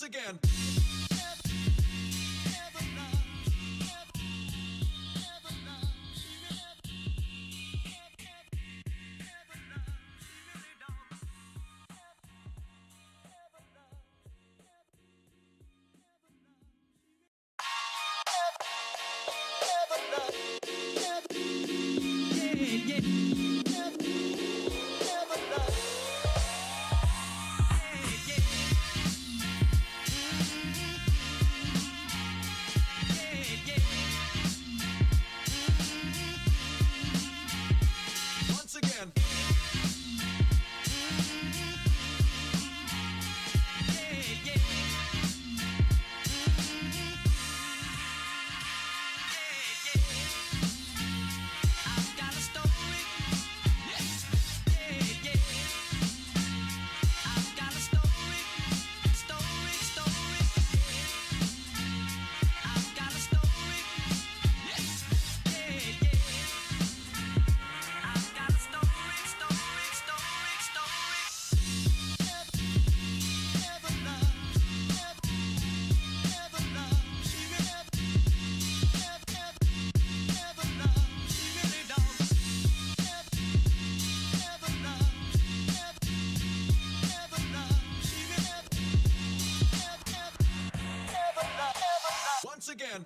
again. Once again. Once again.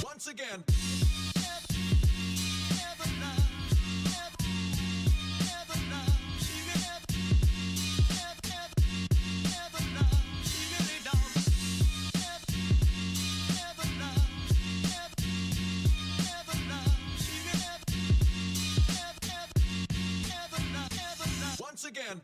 Once again. Once again.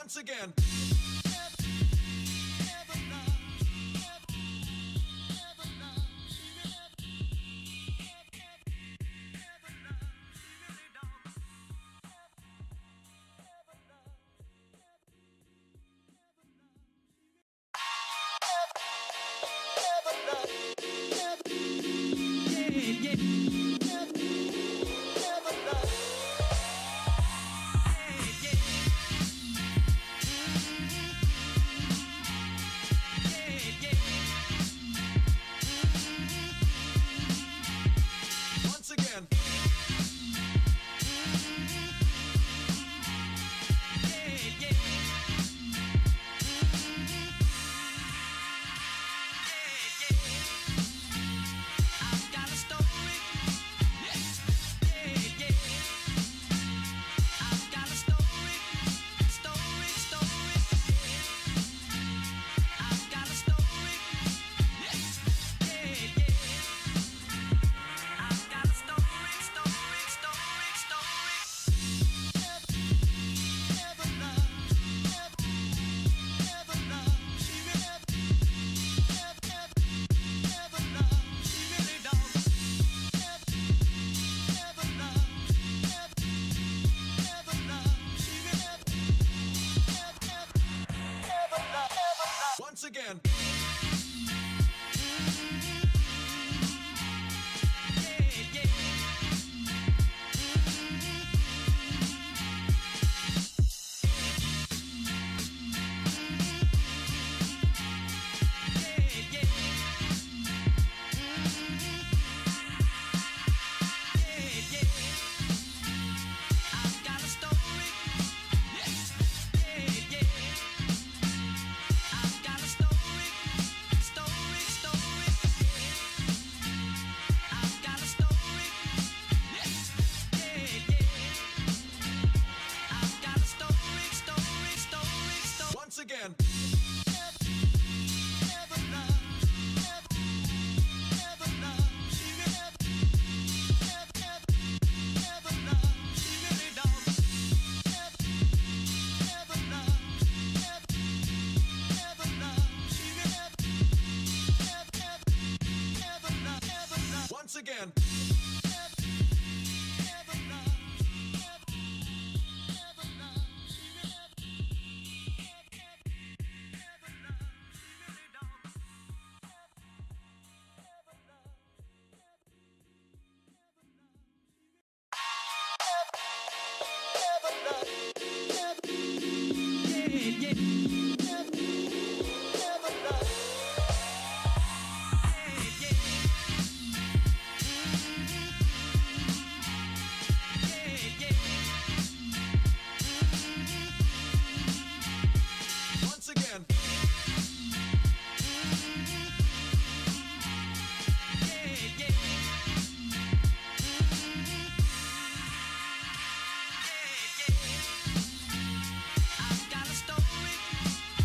Once again. Once again. I've got a story. I've got a story. Story. I've got a story. I've got a Once again. I've got a story. I've got a story. I've got a story. I've got a story. Once again. Once again. Once again. I've got a story.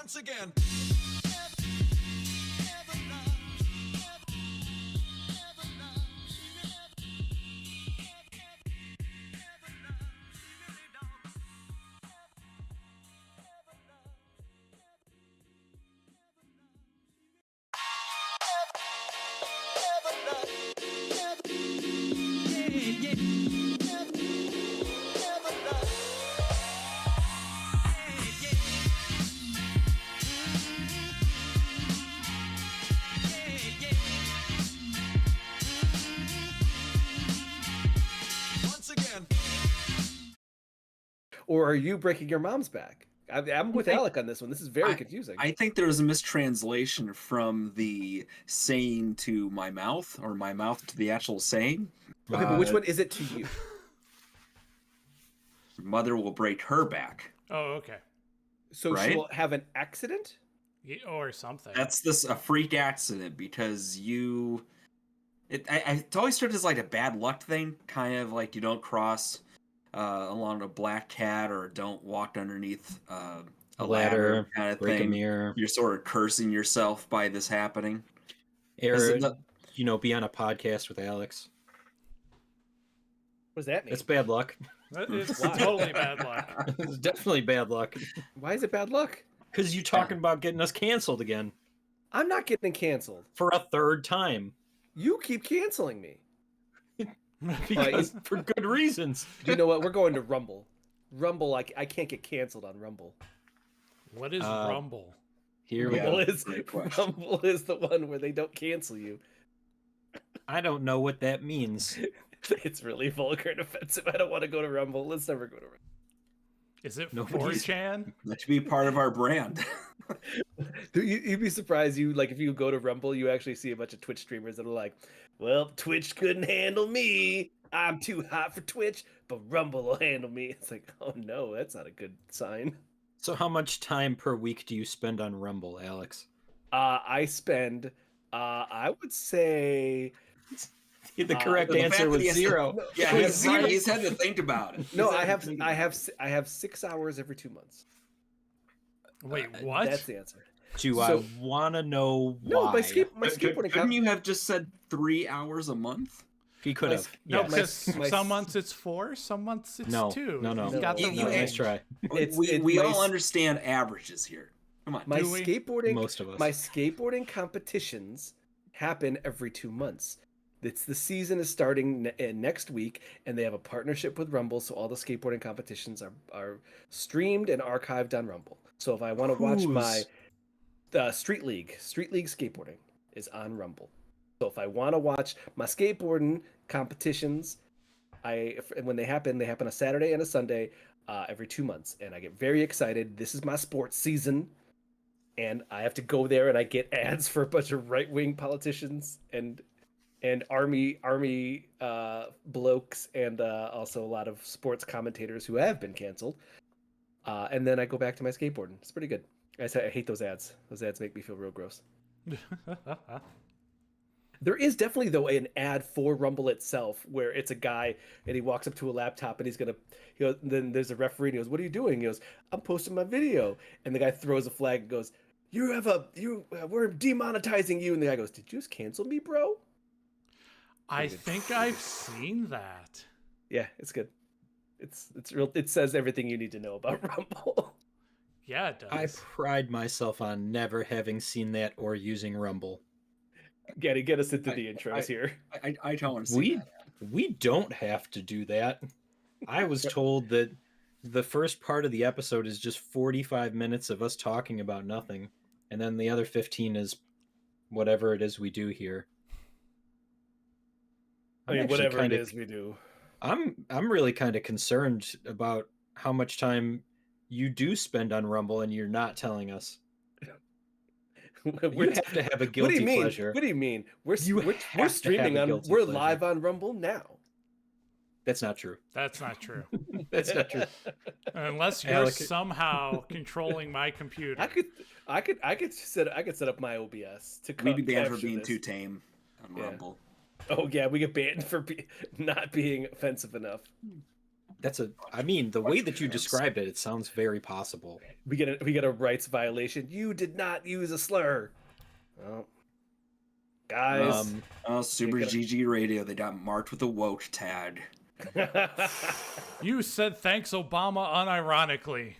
once again. Once again. Or are you breaking your mom's back? I'm with Alec on this one. This is very I- confusing. I think there was a mistranslation from the saying to my mouth, or my mouth to the actual saying. Okay, but which one is it to you? Mother will break her back. Oh, okay. So she Right? will have an accident? Or something. That's a freak accident because you. It's always started as like a bad luck thing, kind of like you don't cross along a black cat or don't walk underneath a ladder kind of break a thing. mirror, You're sort of cursing yourself by this happening. or it not- be on a podcast with Alex. What does that mean? It's bad luck. It's totally bad luck. It's definitely bad luck Why is it bad luck? because you talking about getting us canceled again I'm not getting canceled. for a third time You keep canceling me. because for good reasons. Do you know what? We're going to Rumble. Rumble, I can't get canceled on Rumble. What is Rumble? Here we Yeah. go. Rumble is the one where they don't cancel you. I don't know what that means. It's really vulgar and offensive. I don't want to go to Rumble. Let's never go to Rumble. Is it Nobody's- 4chan? That should be part of our brand. You'd be surprised. If you go to Rumble, you actually see a bunch of Twitch streamers that are like, "Well, Twitch couldn't handle me. I'm too hot for Twitch, but Rumble will handle me." It's like, oh no, that's not a good sign. So how much time per week do you spend on Rumble, Alex? I spend, I would say, The correct the fact answer that was he has to- 0. Yeah, he's had to think about it. no, He's I had to think about it. I have 6 hours every 2 months. Wait, what? That's the answer. Do So- I want to know why? No, my But skateboarding. couldn't you have just said 3 hours a month? He could have. No, my- because my- some months it's 4, some months it's No, 2. no. You got the You- No, you- nice try. We my all s- understand averages here. Come on. My Do we? skateboarding, Most of us. my skateboarding competitions happen every 2 months. It's the season is starting next week, and they have a partnership with Rumble, so all the skateboarding competitions are streamed and archived on Rumble. So if I want to watch my Street League skateboarding is on Rumble. So if I want to watch my skateboarding competitions, when they happen a Saturday and a Sunday every 2 months, and I get very excited. This is my sports season. And I have to go there, and I get ads for a bunch of right-wing politicians and army blokes, and also a lot of sports commentators who have been canceled. And then I go back to my skateboarding. It's pretty good. I hate those ads. Those ads make me feel real gross. There is definitely, though, an ad for Rumble itself where it's a guy and he walks up to a laptop and he's gonna. Then there's a referee and he goes, "What are you doing?" He goes, "I'm posting my video." And the guy throws a flag and goes, we're demonetizing you." And the guy goes, "Did you just cancel me, bro?" I think I've seen that. Yeah, it's good. It's real. It says everything you need to know about Rumble. Yeah, it does. I pride myself on never having seen that or using Rumble. Get us into the intros here. I don't want to see We don't have to do that. I was told that the first part of the episode is just 45 minutes of us talking about nothing, and then the other 15 is whatever it is we do here. I mean, actually whatever it kinda- is we do. I'm really kind of concerned about how much time you do spend on Rumble and you're not telling us. You have to have a What do guilty you mean? pleasure. What do you mean? We're You we're have to have streaming a on. guilty We're pleasure. live on Rumble now. That's not true. That's not true. That's not true. Unless you're Alec- somehow controlling my computer. I could set up my OBS to We'd be banned for capture being this. too tame on Yeah. Rumble. Oh yeah, we get banned for not being offensive enough. I mean, the way that you Fans. described it, it sounds very possible. We get a rights violation. You did not use a slur. Well, guys. Super gotta- GG Radio, they got marked with a woke tag. You said thanks, Obama, unironically.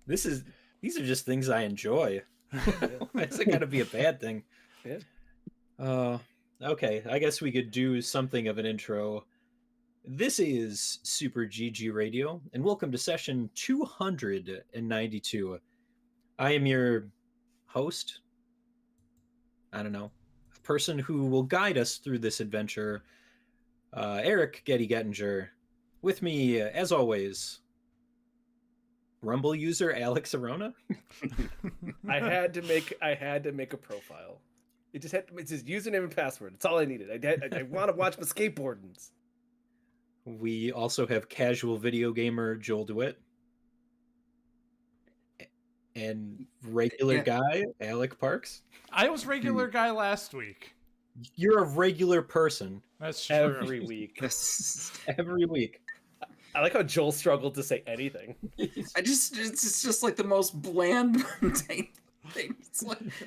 These are just things I enjoy. It's gotta be a bad thing. Yeah. Okay, I guess we could do something of an intro. This is Super GG Radio, and welcome to session 292. I am your host. I don't know, a person who will guide us through this adventure. Eric Getty Gettinger. With me, as always, Rumble user Alex Arona. I had to make a profile. It's his username and password. It's all I needed. I want to watch my skateboardings. We also have casual video gamer Joel DeWitt. And regular Yeah. guy Alec Parks. I was regular guy last week. You're a regular person That's true. Every week. every week. I like how Joel struggled to say anything. It's just like the most bland, mundane thing.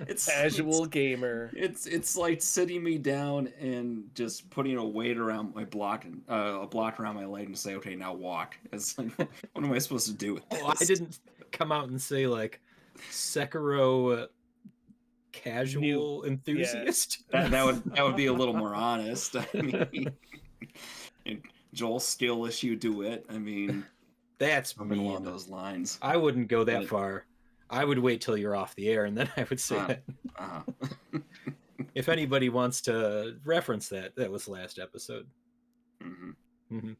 It's Casual gamer. It's like sitting me down and just putting a weight around my block and a block around my leg and say, okay, now walk. It's like, what am I supposed to do with this? Oh, I didn't come out and say like Sekiro casual enthusiast. That would be a little more honest. I mean, and Joel skill issue DeWitt. I mean, That's something along mean. those lines. I wouldn't go that But- far. I would wait till you're off the air and then I would say Uh. that. Uh-huh. If anybody wants to reference that, that was last episode. Mhm. Mhm,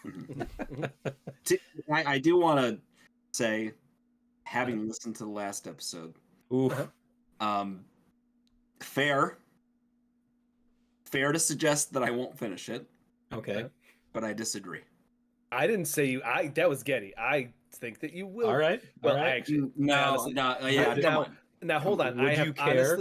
mhm. I do want to say, having listened to the last episode, Oof. fair to suggest that I won't finish it, Okay. but I disagree. I didn't say you. That was Getty. I think that you will. All right. Well, all I right. actually. No, honestly- yeah, come now, on. now hold on. Would I you have care?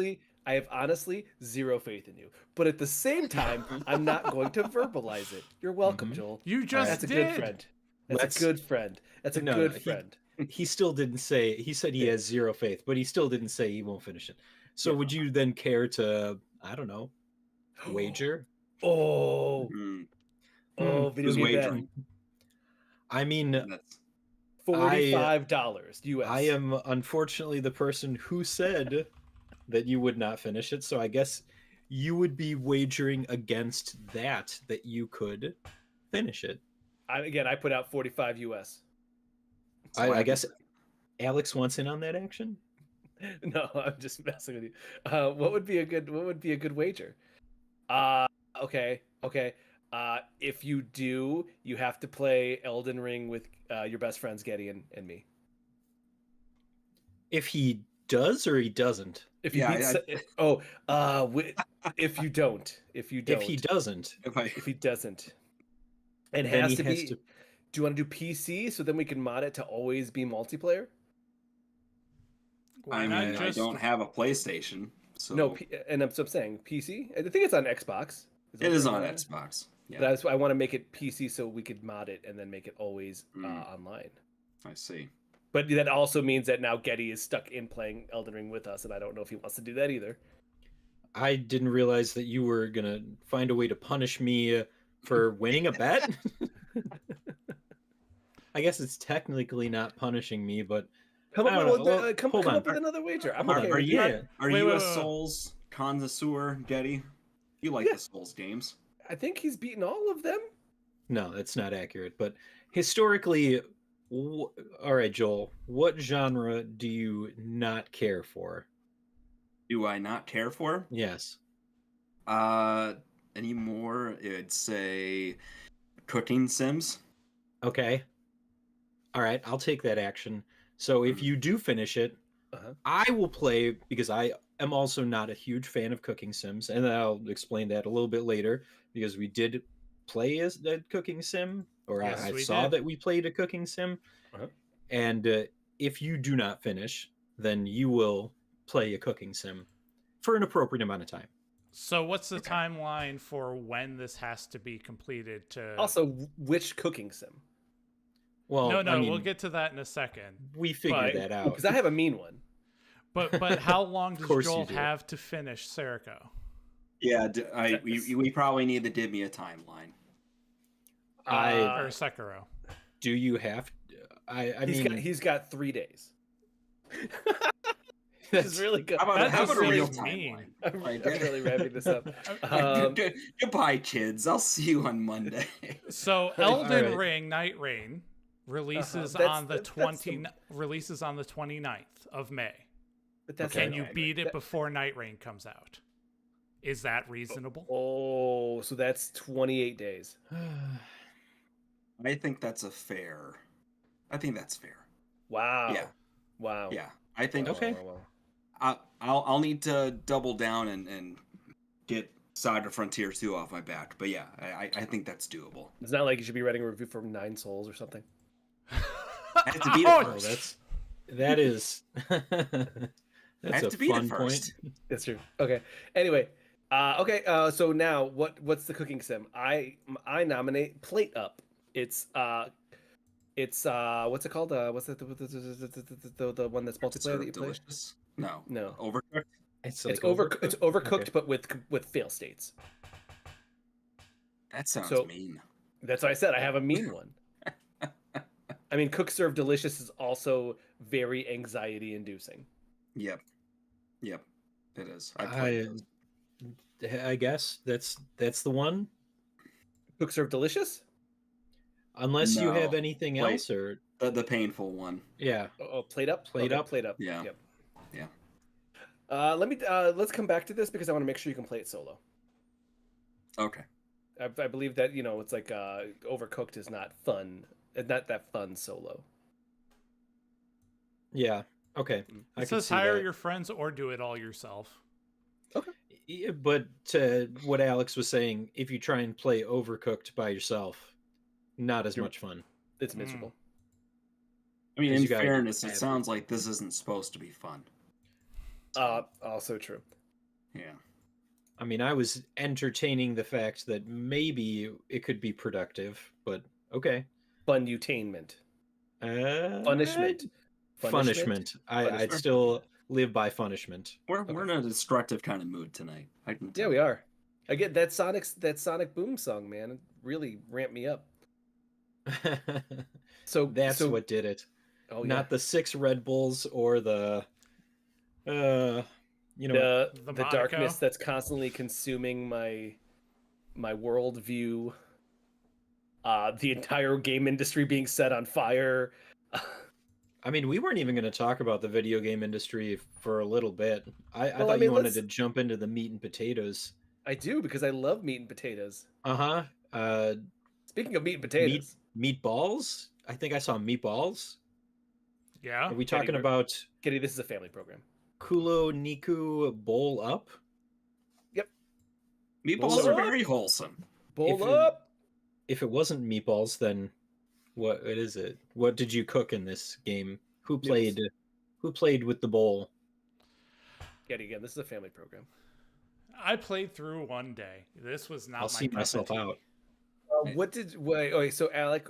honestly zero faith in you. But at the same time, I'm not going to verbalize it. You're welcome, Mhm. Joel. You just That's a did. good friend. That's Let's- a good friend. That's a No, good no, he- friend. He still didn't say. He said he has zero faith, but he still didn't say he won't finish it. So Yeah. would you then care to, I don't know, wager? Oh, Mm, video who's game bet. wagering? I mean, That's $45 US. I am unfortunately the person who said that you would not finish it. So I guess you would be wagering against that you could finish it. I put out 45 US. I guess Alex wants in on that action. No, I'm just messing with you. What would be a good wager? Okay. If you do, you have to play Elden Ring with your best friends Getty and me. If he does or he doesn't. If you Yeah, if you don't, If he doesn't, if he doesn't, it then has he to has be. to. Do you want to do PC so then we can mod it to always be multiplayer? Why I not mean, I just- don't have a PlayStation, so No, and I'm saying PC. I think it's on Xbox. it is on Xbox. Yeah, That's why I want to make it PC so we could mod it and then make it always Mm. online. I see. But that also means that now Getty is stuck in playing Elden Ring with us, and I don't know if he wants to do that either. I didn't realize that you were gonna find a way to punish me for winning a bet. I guess it's technically not punishing me, but Come I up, don't with, know. Well, come hold up on. with another wager. I'm Hold okay on. Are with you that. are Wait, you wait, a wait, wait. Souls connoisseur, Getty? You like Yeah. the Souls games? I think he's beaten all of them. no, that's not accurate. But historically, all right, Joel, what genre do you not care for? Do I not care for? Yes. Anymore? I'd say cooking sims. Okay. All right, I'll take that action. So if you do finish it, Uh-huh. I will play because I am also not a huge fan of cooking sims, and I'll explain that a little bit later because we did play as a cooking sim, or Yes, I we saw did. that we played a cooking sim. Uh-huh. And if you do not finish, then you will play a cooking sim for an appropriate amount of time. So what's the timeline for when this has to be completed to Also, which cooking sim? Well, No, I mean, we'll get to that in a second. we figured that out. Because I have a mean one. But how long does course you Joel do. have to finish Serico? Yeah, we probably need to give me a timeline. Or Sekiro? Do you have? I mean, He's got 3 days. This is really good. How about, That how just about a real seems mean. timeline? I'm Like, really wrapping this up. Goodbye, kids. I'll see you on Monday. So Elden right. Ring Night Rain releases That's- on the that's 29th of May. But that's Can not you right. beat it That- before Night Rain comes out? Is that reasonable? Oh, so that's 28 days. I think that's fair. I think that's fair. Wow. Yeah. Wow. Yeah, I think Okay. Wow. I'll need to double down and get Saga Frontier 2 off my back. But yeah, I think that's doable. It's not like you should be writing a review for Nine Souls or something. I have to beat it Ouch! oh, first. that is. I That's have a to beat fun it first. point. That's true. Okay. Anyway, so now what's the cooking sim? I nominate Plate Up. It's what's it called? What's the one that's multiplayer Serve that you play? delicious? No. No. Overcooked? It's It's like it's overcooked, Okay. but with fail states. That sounds So- mean. That's what I said. I have a mean one. I mean, Cook Serve Delicious is also very anxiety inducing. Yep. It is. I played those. I guess that's the one. Cook Serve Delicious? Unless you have No. anything Wait. else, or The painful one. yeah. Oh, Plate Up? Plate Okay, Up? Plate Up. Yeah. Yep. Yeah. Let's come back to this because I want to make sure you can play it solo. Okay. I believe that, it's like Overcooked is not fun. Not that fun solo. Yeah. Okay. Mm. I It can says see hire that. your friends or do it all yourself. Yeah, but what Alex was saying, if you try and play Overcooked by yourself, not as You're- much fun. It's Mm. miserable. I mean, 'Cause in you gotta fairness, it have- sounds like this isn't supposed to be fun. Also true. Yeah. I mean, I was entertaining the fact that maybe it could be productive, but okay. Funutainment. Punishment. Punishment. Punishment. I'd Punishment. still live by punishment. We're in a destructive kind of mood tonight. I can Yeah, tell. we are. I get that Sonic Boom song, man. It really ramped me up. So That's so, what did it. Oh, yeah. Not the 6 Red Bulls or the the The darkness Monaco? that's constantly consuming my worldview. The entire game industry being set on fire. I mean, we weren't even going to talk about the video game industry for a little bit. I Well, I thought mean, you wanted let's- to jump into the meat and potatoes. I do because I love meat and potatoes. Uh-huh. Speaking of meat and potatoes, Meatballs? I think I saw meatballs. Yeah. Are we Kenny, talking we're- about Kitty, this is a family program. Kulo Niku Bowl Up? Meatballs are Up. very wholesome. Bowl If it- up. If it wasn't meatballs, then what is it? What did you cook in this game? Who played with the bowl? Kitty, again, this is a family program. I played through one day. This was not I'll my see cup of myself tea. out. So Alec,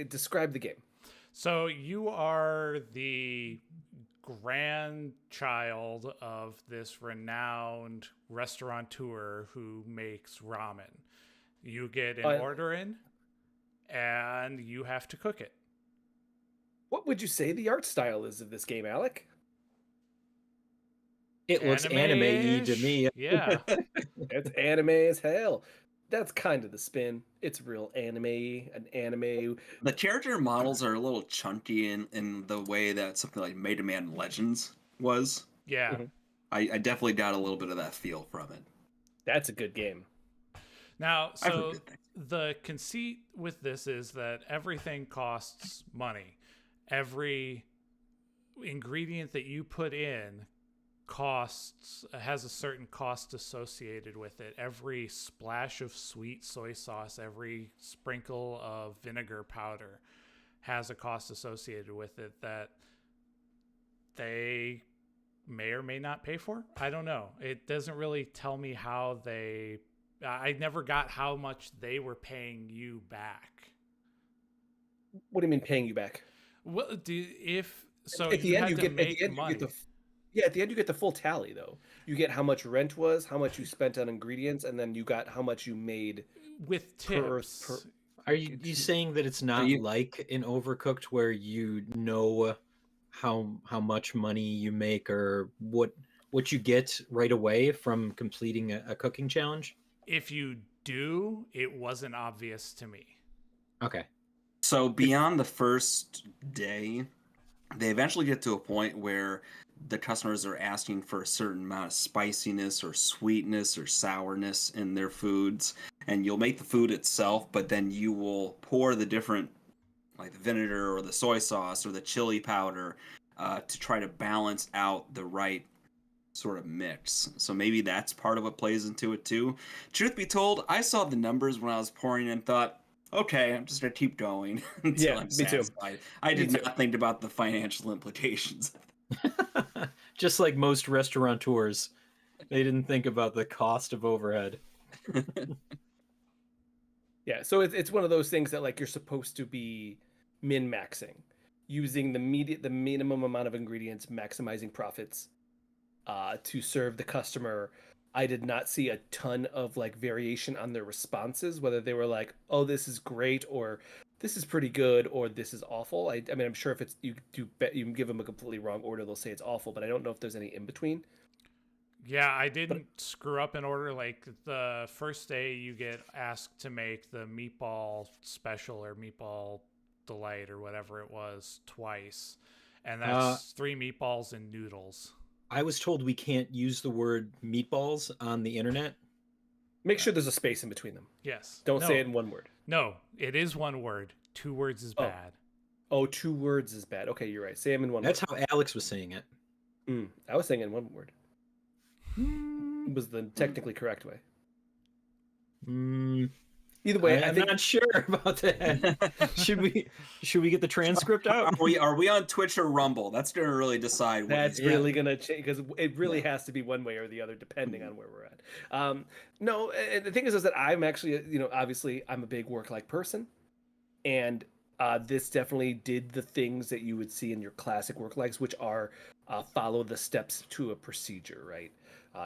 describe the game. So you are the grandchild of this renowned restaurateur who makes ramen. You get an order in, and you have to cook it. What would you say the art style is of this game, Alec? It looks anime-y to Anime-ish? me. Yeah. It's anime as hell. That's kind of the spin. It's real anime, an anime. The character models are a little chunky in the way that something like Mega Man Legends was. Yeah. Mhm. I definitely got a little bit of that feel from it. That's a good game. Now, I've heard so good things. the conceit with this is that everything costs money. Every ingredient that you put in has a certain cost associated with it. Every splash of sweet soy sauce, every sprinkle of vinegar powder has a cost associated with it that they may or may not pay for. I don't know. It doesn't really tell me how they. I never got how much they were paying you back. What do you mean paying you back? Well, if so, At the you end, had you to get at make the end money. you get the yeah. At the end, you get the full tally though. You get how much rent was, how much you spent on ingredients, and then you got how much you made. With tips. per- Are you saying that it's not you- like in Overcooked where you know how much money you make or what you get right away from completing a cooking challenge? If you do, it wasn't obvious to me. Okay. So beyond the first day, they eventually get to a point where the customers are asking for a certain amount of spiciness or sweetness or sourness in their foods, and you'll make the food itself, but then you will pour the different, like the vinegar or the soy sauce or the chili powder, to try to balance out the right sort of mix. So maybe that's part of what plays into it too. Truth be told, I saw the numbers when I was pouring and thought, okay, I'm just gonna keep going until Yeah, I'm me too. satisfied. I Me did too. not think about the financial implications. Just like most restaurateurs, they didn't think about the cost of overhead. Yeah, so it's one of those things that like you're supposed to be min-maxing, using the minimum amount of ingredients, maximizing profits, to serve the customer. I did not see a ton of like variation on their responses, whether they were like, "Oh, this is great," or "This is pretty good," or "This is awful." I mean, I'm sure if it's you can give them a completely wrong order, they'll say it's awful, but I don't know if there's any in between. Yeah, I didn't screw up an order. Like the first day, you get asked to make the meatball special or meatball delight or whatever it was twice, and that's 3 meatballs and noodles. I was told we can't use the word meatballs on the internet. Make sure there's a space in between them. Yes. Don't No, say it in one word. No, it is one word. 2 words is Oh. bad. Oh, 2 words is bad. Okay, you're right. Say them in one That's word. how Alex was saying it. I was saying in one word. It was the technically correct way. Either way, I I'm think not sure about that. should we get the transcript out? Are we on Twitch or Rumble? That's gonna really decide. What that's he's- really gonna change because it really has to be one way or the other depending on where we're at. No, and the thing is that I'm actually, obviously I'm a big work-like person, and this definitely did the things that you would see in your classic work-likes, which are follow the steps to a procedure. Right?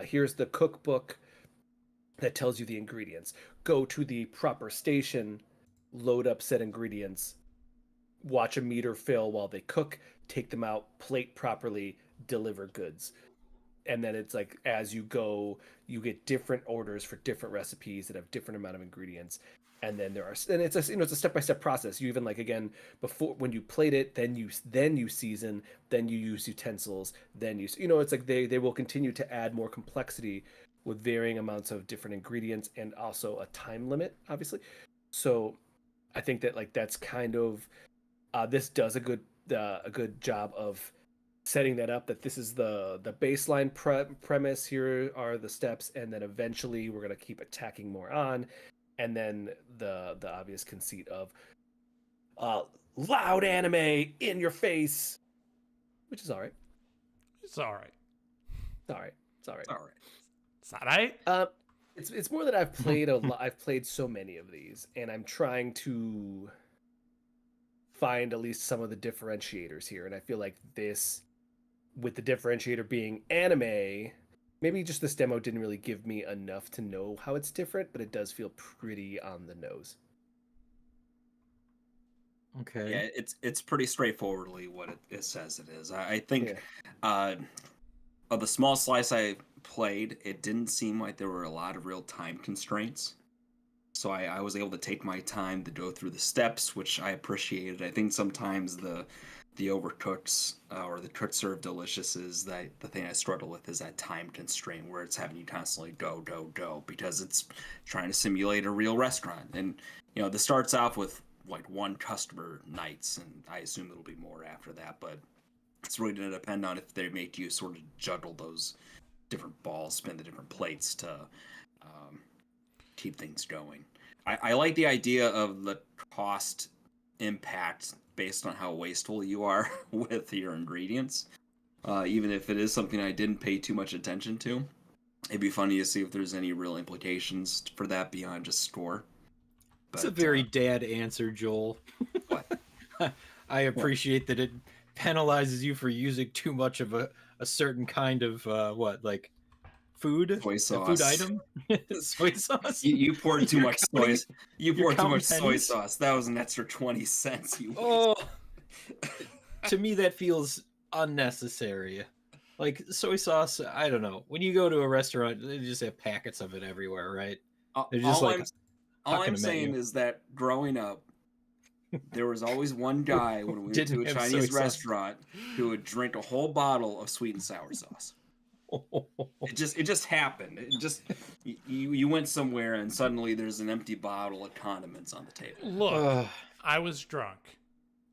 Here's the cookbook that tells you the ingredients. Go to the proper station, load up said ingredients, watch a meter fill while they cook, take them out, plate properly, deliver goods. And then it's like as you go, you get different orders for different recipes that have different amount of ingredients. And then it's a step-by-step process. You even like again before when you plate it, then you season, then you use utensils, then it's like they will continue to add more complexity with varying amounts of different ingredients and also a time limit, obviously. So I think that like that's kind of this does a good job of setting that up, that this is the baseline premise. Here are the steps, and then eventually we're going to keep attacking more on, and then the obvious conceit of loud anime in your face, which is all right. It's all right. It's all right. It's all right. All right. It's all right. It's more that I've played I've played so many of these, and I'm trying to find at least some of the differentiators here. And I feel like this, with the differentiator being anime, maybe just this demo didn't really give me enough to know how it's different, but it does feel pretty on the nose. Okay. Yeah, it's pretty straightforwardly what it says it is. I think of the small slice I played, it didn't seem like there were a lot of real time constraints. So I was able to take my time to go through the steps, which I appreciated. I think sometimes the overcooks or the cooked serve delicious is that the thing I struggle with is that time constraint where it's having you constantly go because it's trying to simulate a real restaurant. And this starts off with like 1 customer nights, and I assume it'll be more after that, but it's really going to depend on if they make you sort of juggle those different balls, spin the different plates to keep things going. I like the idea of the cost impact based on how wasteful you are with your ingredients. even if it is something I didn't pay too much attention to. It'd be funny to see if there's any real implications for that beyond just score. It's a But, very dad answer, Joel. What? I appreciate that it penalizes you for using too much of a certain kind of like food, Soy a sauce. food item, soy sauce. You poured too You're much soy. counting- You you're poured too counting much soy pennies? sauce. That was an extra 20 cents. You Oh, to me that feels unnecessary. Like soy sauce, I don't know. When you go to a restaurant, they just have packets of it everywhere, right? They're just all like all hucking I'm them at saying you. is that growing up, there was always one guy when we went Didn't to a have soy Chinese sauce. restaurant who would drink a whole bottle of sweet and sour sauce. It just happened. It just you went somewhere and suddenly there's an empty bottle of condiments on the table. Look, Ugh. I was drunk.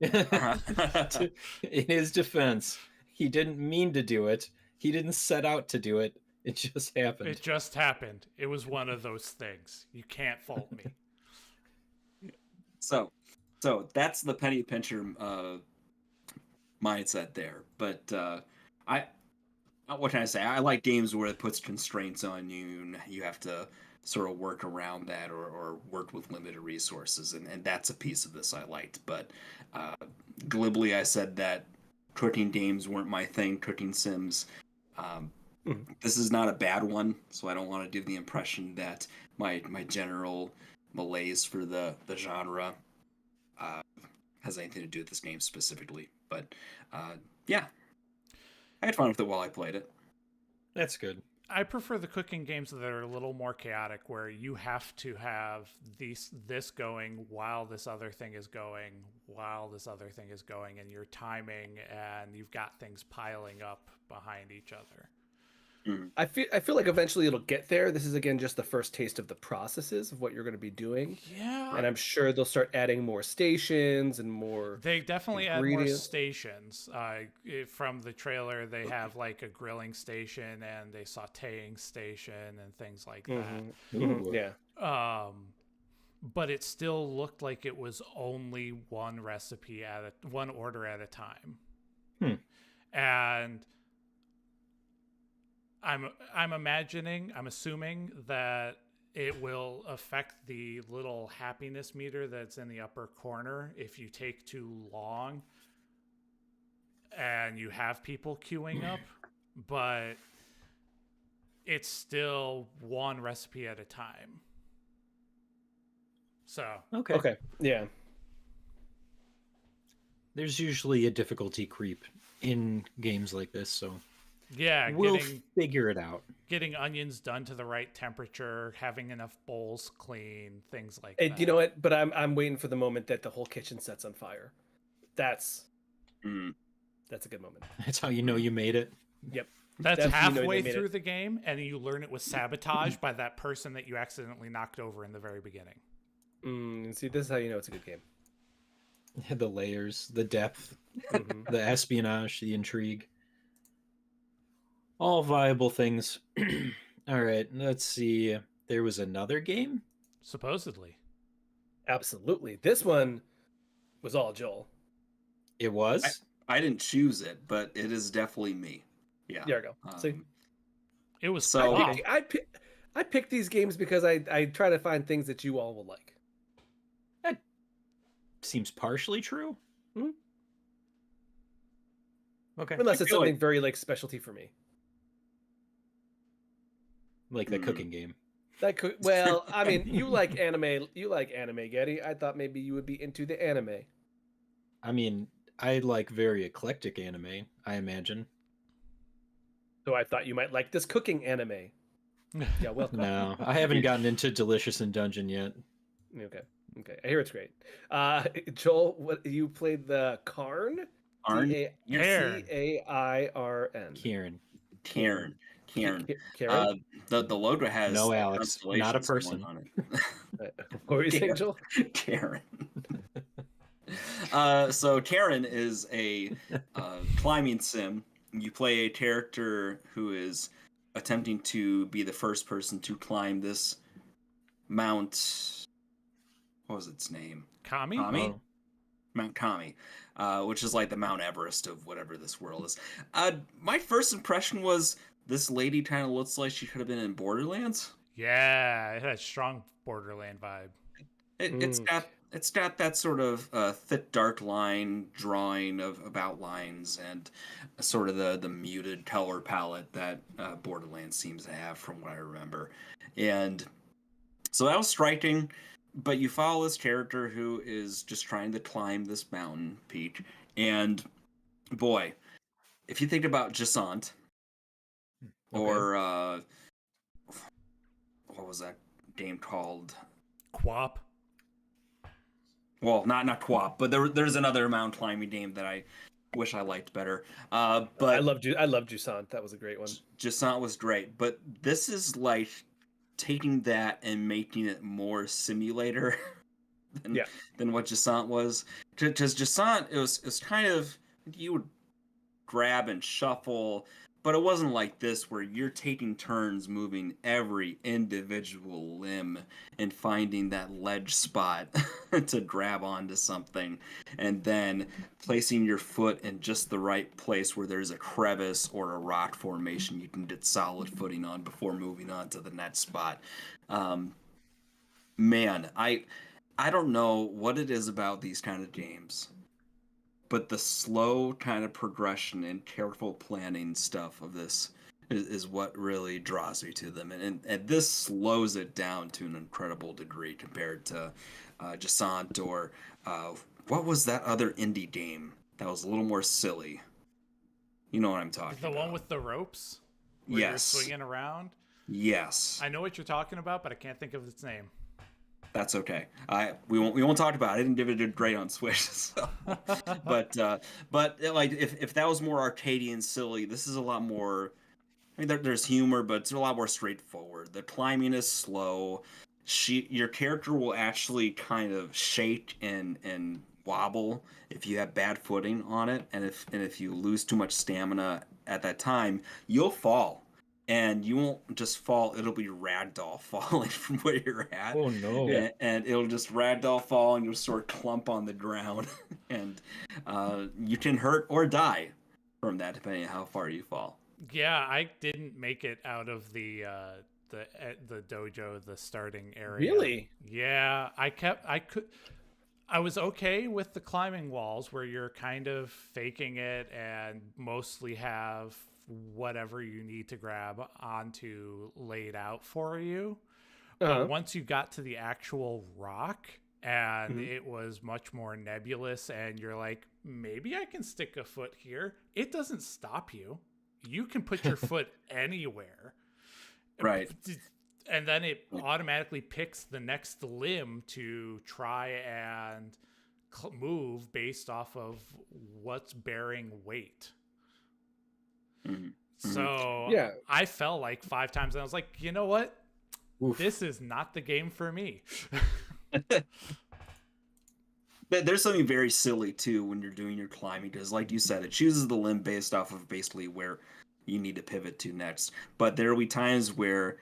In his defense, he didn't mean to do it. He didn't set out to do it. It just happened. It just happened. It was one of those things. You can't fault me. So that's the penny pincher mindset there. But what can I say? I like games where it puts constraints on you and you have to sort of work around that or work with limited resources, and that's a piece of this I liked. But glibly, I said that cooking games weren't my thing. Cooking sims. This is not a bad one, so I don't want to give the impression that my general malaise for the genre has anything to do with this game specifically. But yeah, I had fun with it while I played it. That's good. I prefer the cooking games that are a little more chaotic, where you have to have this going while this other thing is going, and you're timing, and you've got things piling up behind each other. I feel like eventually it'll get there. This is again just the first taste of the processes of what you're going to be doing, Yeah. and I'm sure they'll start adding more stations and more. They definitely add more ingredients. stations. From the trailer, they have like a grilling station and a sautéing station and things like that. Ooh. Yeah. But it still looked like it was only one order at a time. And I'm assuming that it will affect the little happiness meter that's in the upper corner if you take too long and you have people queuing up, but it's still one recipe at a time. So, Okay. Yeah. There's usually a difficulty creep in games like this, so yeah, we'll figure it out. getting onions done to the right temperature, having enough bowls clean, things like And that. you know what? But I'm waiting for the moment that the whole kitchen sets on fire. That's a good moment. That's how you know you made it. Yep. That's Definitely know halfway they made through it. the game, and you learn it was sabotage by that person that you accidentally knocked over in the very beginning. See, this is how you know it's a good game. The layers, the depth, Mhm. the espionage, the intrigue. All viable things. All right, let's see. There was another game? Supposedly. Absolutely. This one was all Joel. It was? I didn't choose it, but it is definitely me. Yeah. There we go. See, It was So- Pop. I pick these games because I try to find things that you all will like. Seems partially true. Mhm. Okay. Unless I it's feel something very like specialty for me. Like the cooking game. That could, well, I mean, you like anime, Getty. I thought maybe you would be into the anime. I mean, I like very eclectic anime, I imagine. So I thought you might like this cooking anime. Yeah, welcome. No, I haven't gotten into Delicious in Dungeon yet. Okay. I hear it's great. Joel, what you played the Karn? Arn? Cairn. Cairn. Kieran. Karen. Karen. The logo has No, Alex, not a constellations person. going on it. What were you saying, Joel? Karen. So Karen is a climbing sim. You play a character who is attempting to be the first person to climb this mount. What was its name? Kami? Kami? Oh. Mount Kami, which is like the Mount Everest of whatever this world is. My first impression was this lady kind of looks like she could have been in Borderlands. Yeah, it had a strong Borderland vibe. It's got that sort of thick, dark line drawing of outlines and sort of the muted color palette that Borderlands seems to have, from what I remember. And so that was striking. But you follow this character who is just trying to climb this mountain peak, and boy, if you think about Jasant, or what was that game called? Quap. Well, not Quap, but there's another mountain climbing game that I wish I liked better. But I love Jusant. That was a great one. Jasant was great, but this is like taking that and making it more simulator than what Jasant was. Because Jasant, it was kind of, you would grab and shuffle, but it wasn't like this where you're taking turns moving every individual limb and finding that ledge spot to grab onto something, and then placing your foot in just the right place where there's a crevice or a rock formation you can get solid footing on before moving on to the next spot. Man, I don't know what it is about these kind of games, but the slow kind of progression and careful planning stuff of this is what really draws me to them. And this slows it down to an incredible degree compared to Jasant, or what was that other indie game that was a little more silly? You know what I'm talking about. The one with the ropes? Where Yes. you're swinging around? Yes. I know what you're talking about, but I can't think of its name. That's okay. We won't talk about it. I didn't give it a grade on Switch. So. but like if that was more arcadey and silly, this is a lot more. I mean, there's humor, but it's a lot more straightforward. The climbing is slow. Your character will actually kind of shake and wobble if you have bad footing on it, and if you lose too much stamina at that time, you'll fall. And you won't just fall, it'll be ragdoll falling from where you're at. Oh no. And it'll just ragdoll fall, and you'll sort of clump on the ground. And you can hurt or die from that, depending on how far you fall. Yeah, I didn't make it out of the dojo, the starting area. Really? Yeah, I was okay with the climbing walls where you're kind of faking it and mostly have whatever you need to grab onto laid out for you. But once you got to the actual rock and it was much more nebulous and you're like, maybe I can stick a foot here. It doesn't stop you. You can put your foot anywhere. Right. And then it automatically picks the next limb to try and move based off of what's bearing weight. Mm-hmm. So Yeah. I fell like 5 times and I was like, you know what? Oof. This is not the game for me. But there's something very silly too when you're doing your climbing, because like you said, it chooses the limb based off of basically where you need to pivot to next. But there will be times where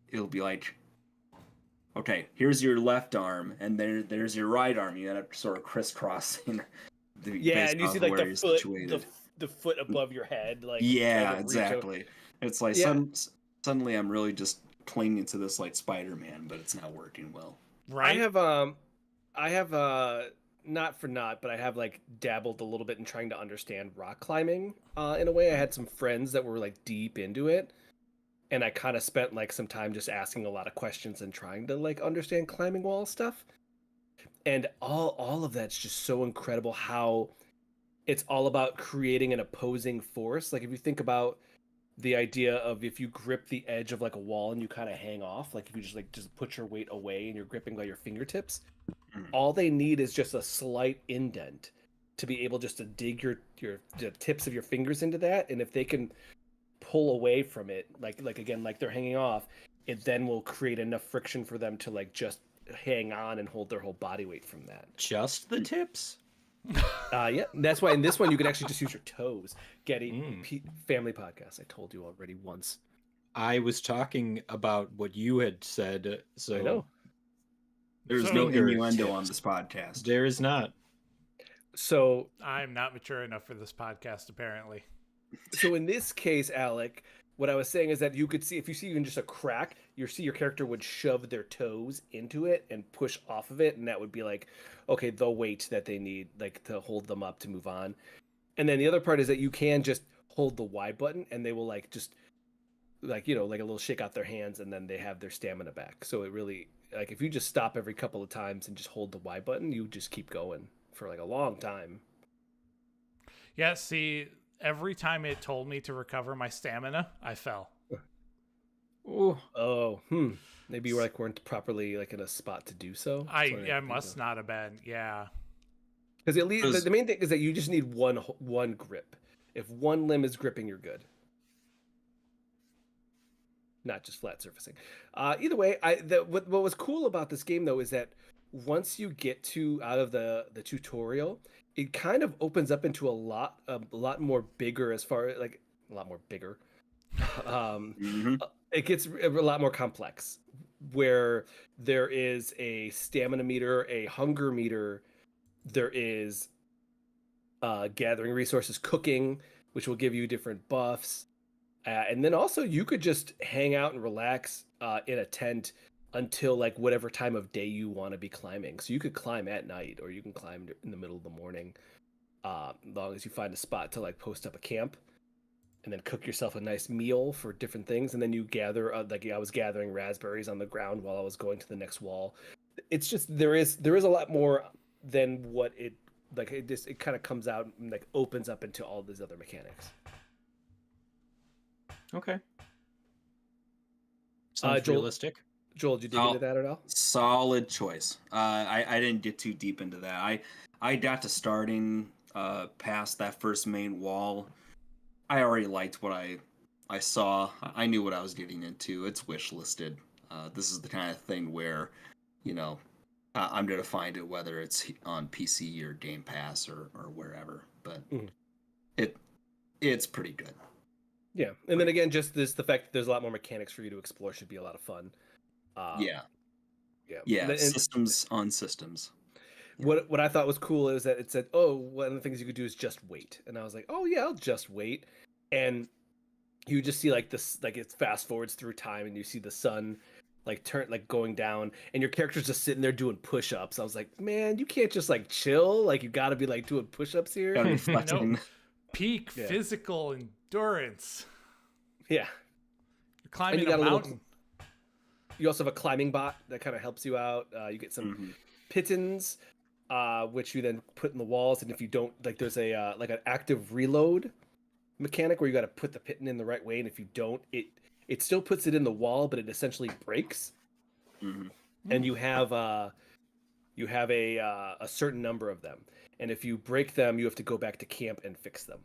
it'll be like, okay, here's your left arm, and there's your right arm. You end up sort of crisscrossing. And you see like the foot above your head, like yeah, like exactly. It's like suddenly I'm really just clinging to this like Spider-Man, but it's not working well. Right? I have not for naught, but I have like dabbled a little bit in trying to understand rock climbing. In a way, I had some friends that were like deep into it, and I kind of spent like some time just asking a lot of questions and trying to like understand climbing wall stuff. And all of that's just so incredible how it's all about creating an opposing force. Like if you think about the idea of if you grip the edge of like a wall and you kind of hang off, like if you just put your weight away and you're gripping by your fingertips, all they need is just a slight indent to be able just to dig the tips of your fingers into that. And if they can pull away from it, like again, like they're hanging off, it then will create enough friction for them to like just hang on and hold their whole body weight from that. Just the tips? Yeah, that's why in this one you can actually just use your toes. Getty family podcast. I told you already once. I was talking about what you had said. So I know. There's no innuendo on this podcast. There is not. So I'm not mature enough for this podcast, apparently. so in this case, Alec, what I was saying is that you could see if you see even just a crack, you see your character would shove their toes into it and push off of it, and that would be like, okay, the weight that they need like to hold them up to move on. And then the other part is that you can just hold the Y button, and they will like just like like a little shake out their hands, and then they have their stamina back. So it really like if you just stop every couple of times and just hold the Y button, you just keep going for like a long time. Yeah, see, every time it told me to recover my stamina, I fell. Ooh. Oh, maybe you weren't properly like in a spot to do so. I must not have been. Yeah. Because at least Because- the main thing is that you just need one grip. If one limb is gripping, you're good. Not just flat surfacing. Either way, what was cool about this game though is that once you get out of the tutorial, it kind of opens up into a lot more bigger as far like a lot more bigger. Mhm. It gets a lot more complex, where there is a stamina meter, a hunger meter, there is gathering resources, cooking, which will give you different buffs. And then also you could just hang out and relax in a tent until like whatever time of day you want to be climbing. So you could climb at night or you can climb in the middle of the morning, as long as you find a spot to like post up a camp and then cook yourself a nice meal for different things. And then you gather, like I was gathering raspberries on the ground while I was going to the next wall. It's just, there is a lot more than what it, like it kind of comes out and like opens up into all these other mechanics. Okay. Sounds Joel- realistic. Joel, did you dig Oh. into that at all? Solid choice. I didn't get too deep into that. I got to starting past that first main wall. I already liked what I saw. I knew what I was getting into. It's wish listed. This is the kind of thing where, I'm gonna find it whether it's on PC or Game Pass or wherever. But Mhm. it's pretty good. Yeah, and then again, just the fact that there's a lot more mechanics for you to explore should be a lot of fun. Yeah. Yeah. Yeah. And Systems on systems. what I thought was cool is that it said, "Oh, one of the things you could do is just wait," and I was like, "Oh yeah, I'll just wait." And you just see like this, like it fast forwards through time, and you see the sun like going down, and your character's just sitting there doing push-ups. I was like, "Man, you can't just like chill. Like you got to be like doing push-ups here." Gotta be flexing. Peak Yeah. physical endurance. Yeah. You're climbing you got a a little- mountain. You also have a climbing bot that kind of helps you out. You get some Mhm. pittons, which you then put in the walls, and if you don't, like, there's a like an active reload mechanic where you got to put the piton in the right way, and if you don't, it still puts it in the wall, but it essentially breaks. Mhm. And you have a certain number of them, and if you break them, you have to go back to camp and fix them.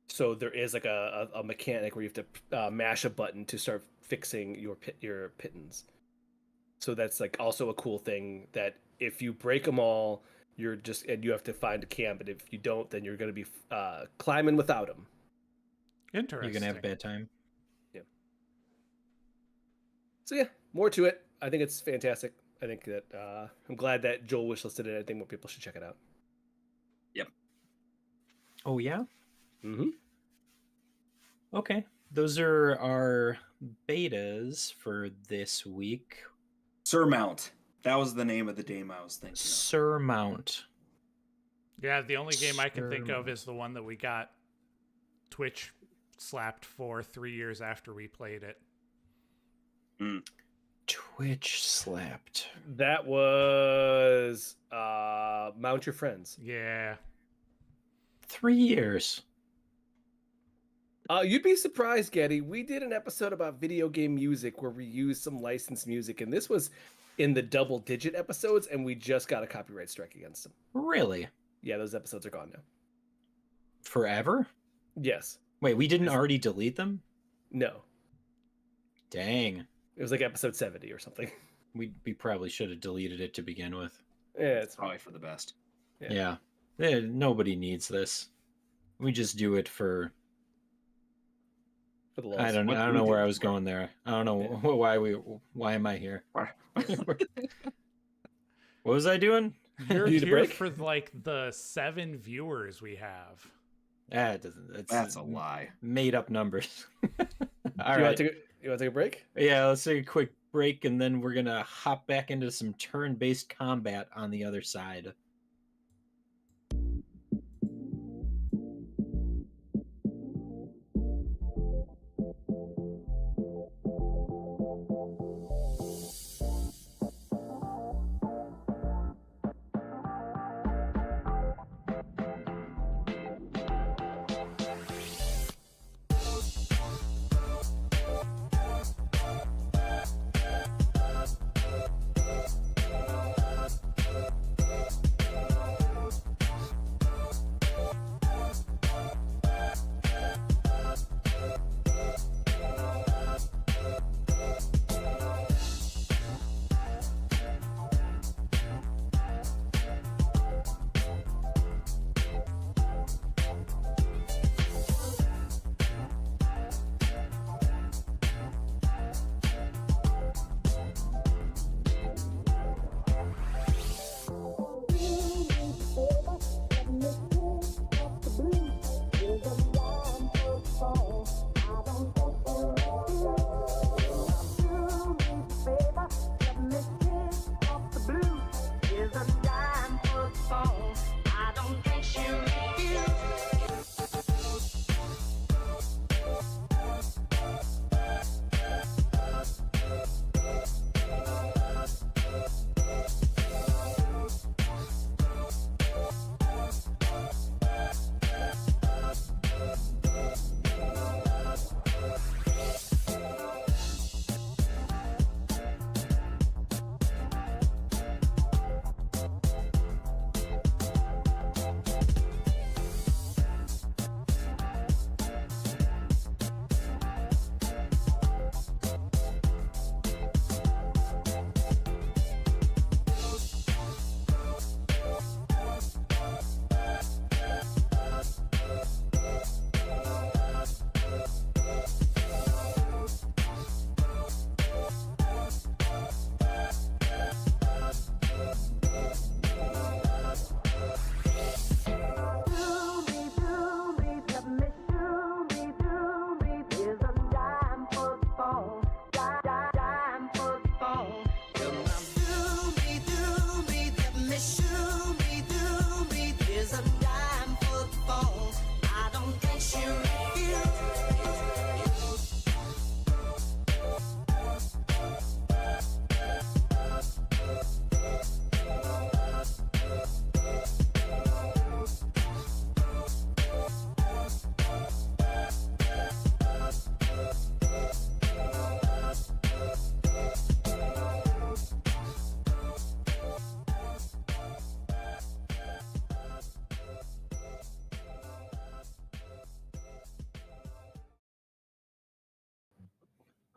So there is like a mechanic where you have to mash a button to start fixing your pittons. So that's like also a cool thing that if you break them all, and you have to find a camp, and if you don't, then you're going to be climbing without them. Interesting. You're gonna have a bad time. So yeah, more to it. I think it's fantastic. I think that I'm glad that Joel wishlisted it. I think more people should check it out. Oh yeah. Mm-hmm. Okay. Those are our betas for this week. Surmount. That was the name of the game I was thinking of. Surmount. Yeah, the only game I can think of Surmount. is the one that we got Twitch slapped for 3 years after we played it. Twitch slapped. That was Mount Your Friends. Yeah. 3 years. You'd be surprised, Getty. We did an episode about video game music where we used some licensed music, and this was in the double-digit episodes, and we just got a copyright strike against them. Really? Yeah, those episodes are gone now. Forever? Yes. Wait, we didn't already delete them? No. Dang. It was like episode 70 or something. We probably should have deleted it to begin with. Yeah, it's fine. Probably for the best. Yeah. Yeah. Nobody needs this. We just do it for For the I lulz. don't What do we know do where I it was for? going there. I don't know why am I here? What was I doing? You're Need a here break? for like the 7 viewers we have. It doesn't. That's a lie. Made up numbers. All You right. want to take a break? Yeah, let's take a quick break, and then we're gonna hop back into some turn-based combat on the other side.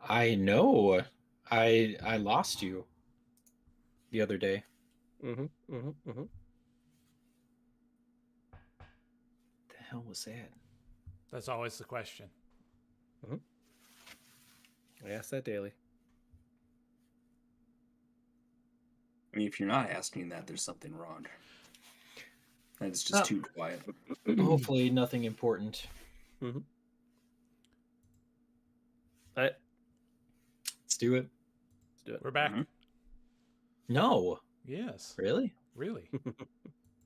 I know. I lost you the other day. Mm-hmm. The hell was that? That's always the question. I ask that daily. I mean, if you're not asking that, there's something wrong. And it's just too quiet. Hopefully, nothing important. Let's Let's do it. do it. We're back. Mhm. No, Yes. really? Really?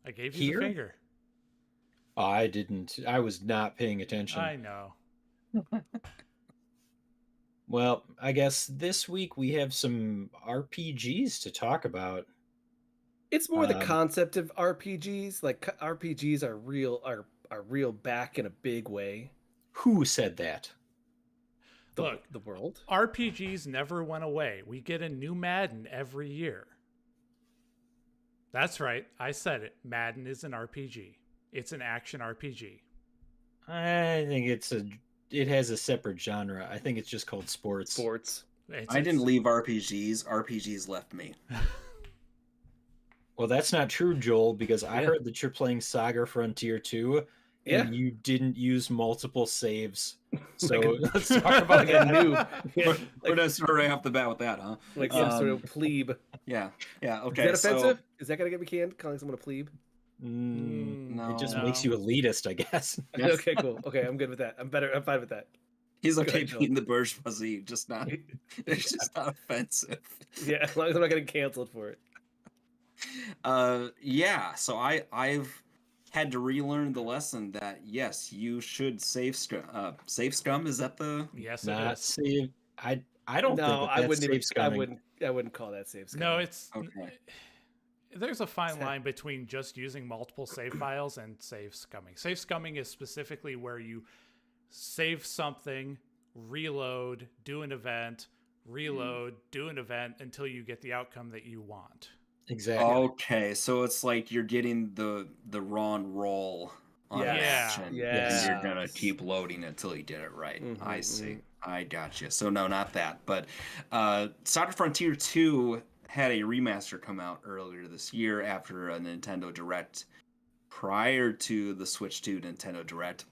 I gave you Here? the finger. I didn't. I was not paying attention. I know. Well, I guess this week we have some RPGs to talk about. It's more the Um, concept of RPGs. Like RPGs are real back in a big way. Who said that? Look, The world. RPGs never went away. We get a new Madden every year. That's right. I said it. Madden is an RPG. It's an action RPG. I think it has a separate genre. I think it's just called sports. Sports. I didn't leave RPGs. RPGs left me. Well, that's not true, Joel, because I Yeah. heard that you're playing Saga Frontier 2 Yeah. and you didn't use multiple saves. So let's talk about like a that. noob. Yeah, We're like, gonna start right off the bat with that, huh? like some sort of plebe. Yeah, yeah. Is Okay, that offensive? so Is that gonna get me canned? Calling someone a plebe? It just No. makes you elitist, I guess. Yes. Okay, cool. Okay, I'm good with that. I'm fine with that. he's Go okay ahead, Joel. being the bourgeoisie, just not. It's just not offensive. Yeah, as long as I'm not getting canceled for it. Yeah. So I've had to relearn the lesson that yes, you should save scum. Save scum, is that the? Yes, it Not is. save. I don't No, think that I that's wouldn't even. safe scumming. I wouldn't call that safe. No, it's Okay. there's a fine that? line between just using multiple save files and save scumming. Save scumming is specifically where you save something, reload, do an event, reload, do an event until you get the outcome that you want. Exactly. Okay, so it's like you're getting the raw and roll on an Yes. action, Yes. and you're gonna keep loading until you get it right. Mhm, I see. I got you. So no, not that. But Soccer Frontier 2 had a remaster come out earlier this year after a Nintendo Direct prior to the Switch 2 Nintendo Direct,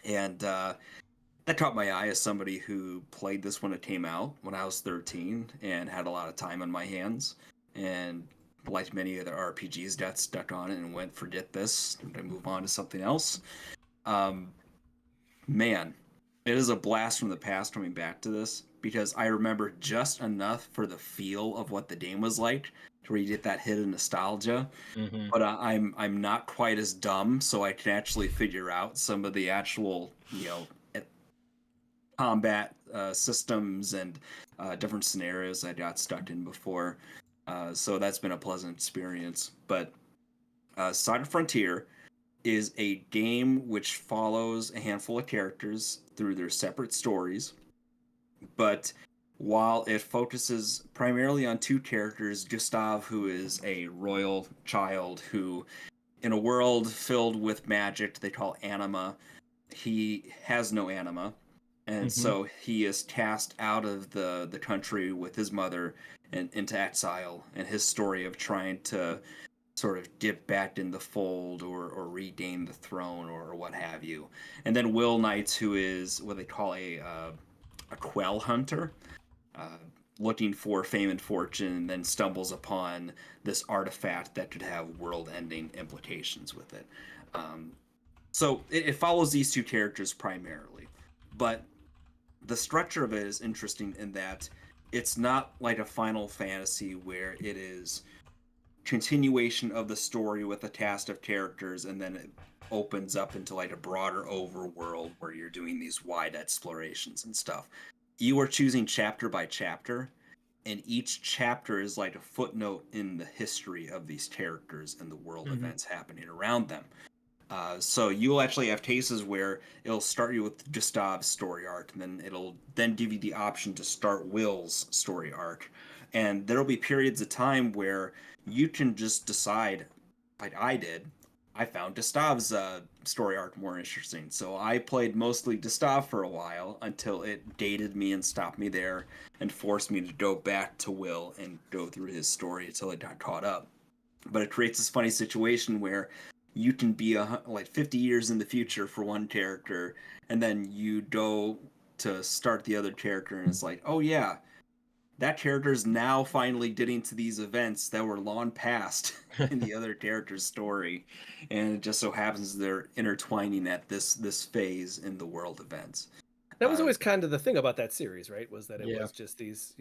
and that caught my eye as somebody who played this when it came out when I was 13 and had a lot of time on my hands, and like many other RPGs, got stuck on it and went, forget this, I'm gonna move on to something else. Man, it is a blast from the past coming back to this because I remember just enough for the feel of what the game was like to where you get that hit of nostalgia. Mhm. But I'm not quite as dumb, so I can actually figure out some of the actual combat systems and different scenarios I got stuck in before. So that's been a pleasant experience. But Saga Frontier is a game which follows a handful of characters through their separate stories. But while it focuses primarily on two characters, Gustav, who is a royal child who, in a world filled with magic they call anima, he has no anima. And so he is cast out of the country with his mother and into exile, and his story of trying to sort of dip back in the fold or regain the throne or what have you. And then Will Knights, who is what they call a quell hunter, looking for fame and fortune, and then stumbles upon this artifact that could have world-ending implications with it. So it follows these two characters primarily, but the structure of it is interesting in that it's not like a Final Fantasy where it is continuation of the story with a cast of characters and then it opens up into like a broader overworld where you're doing these wide explorations and stuff. You are choosing chapter by chapter, and each chapter is like a footnote in the history of these characters and the world events happening around them. So you'll actually have cases where it'll start you with Gustav's story arc, and then it'll then give you the option to start Will's story arc. And there'll be periods of time where you can just decide, like I did, I found Gustav's story arc more interesting. So I played mostly Gustav for a while until it dated me and stopped me there and forced me to go back to Will and go through his story until it got caught up. But it creates this funny situation where you can be like 50 years in the future for one character, and then you go to start the other character, and it's like, oh yeah, that character is now finally getting to these events that were long past in the other character's story, and it just so happens they're intertwining at this phase in the world events. That was always kind of the thing about that series, right? Was that it Yeah. was just these,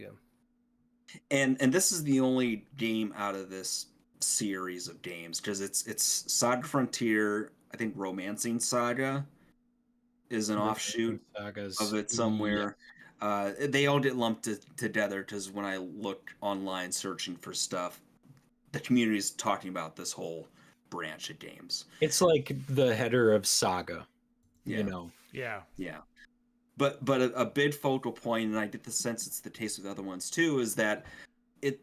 And this is the only game out of this series of games because it's Saga Frontier. I think Romancing Saga is an offshoot Sagas. of it somewhere. They all get lumped together because when I look online searching for stuff, the community is talking about this whole branch of games. It's like the header of Saga. Yeah. You know. Yeah. Yeah. But a big focal point, and I get the sense it's the case with other ones too, is that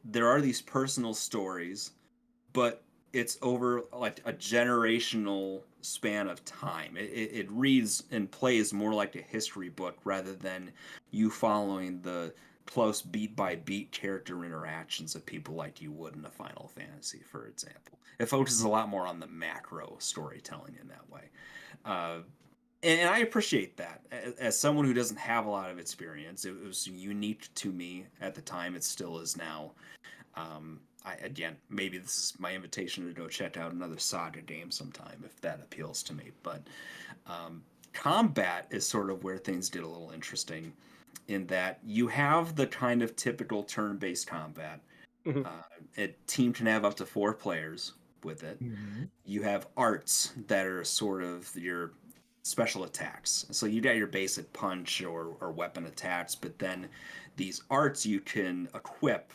there are these personal stories, but it's over like a generational span of time. It reads and plays more like a history book rather than you following the close beat by beat character interactions of people like you would in a Final Fantasy, for example. It focuses a lot more on the macro storytelling in that way. And I appreciate that. As someone who doesn't have a lot of experience, it was unique to me at the time. It still is now. Again, maybe this is my invitation to go check out another Saga game sometime if that appeals to me. But combat is sort of where things get a little interesting, in that you have the kind of typical turn-based combat. Mhm. A team can have up to 4 players with it. You have arts that are sort of your special attacks. So you got your basic punch or weapon attacks, but then these arts you can equip,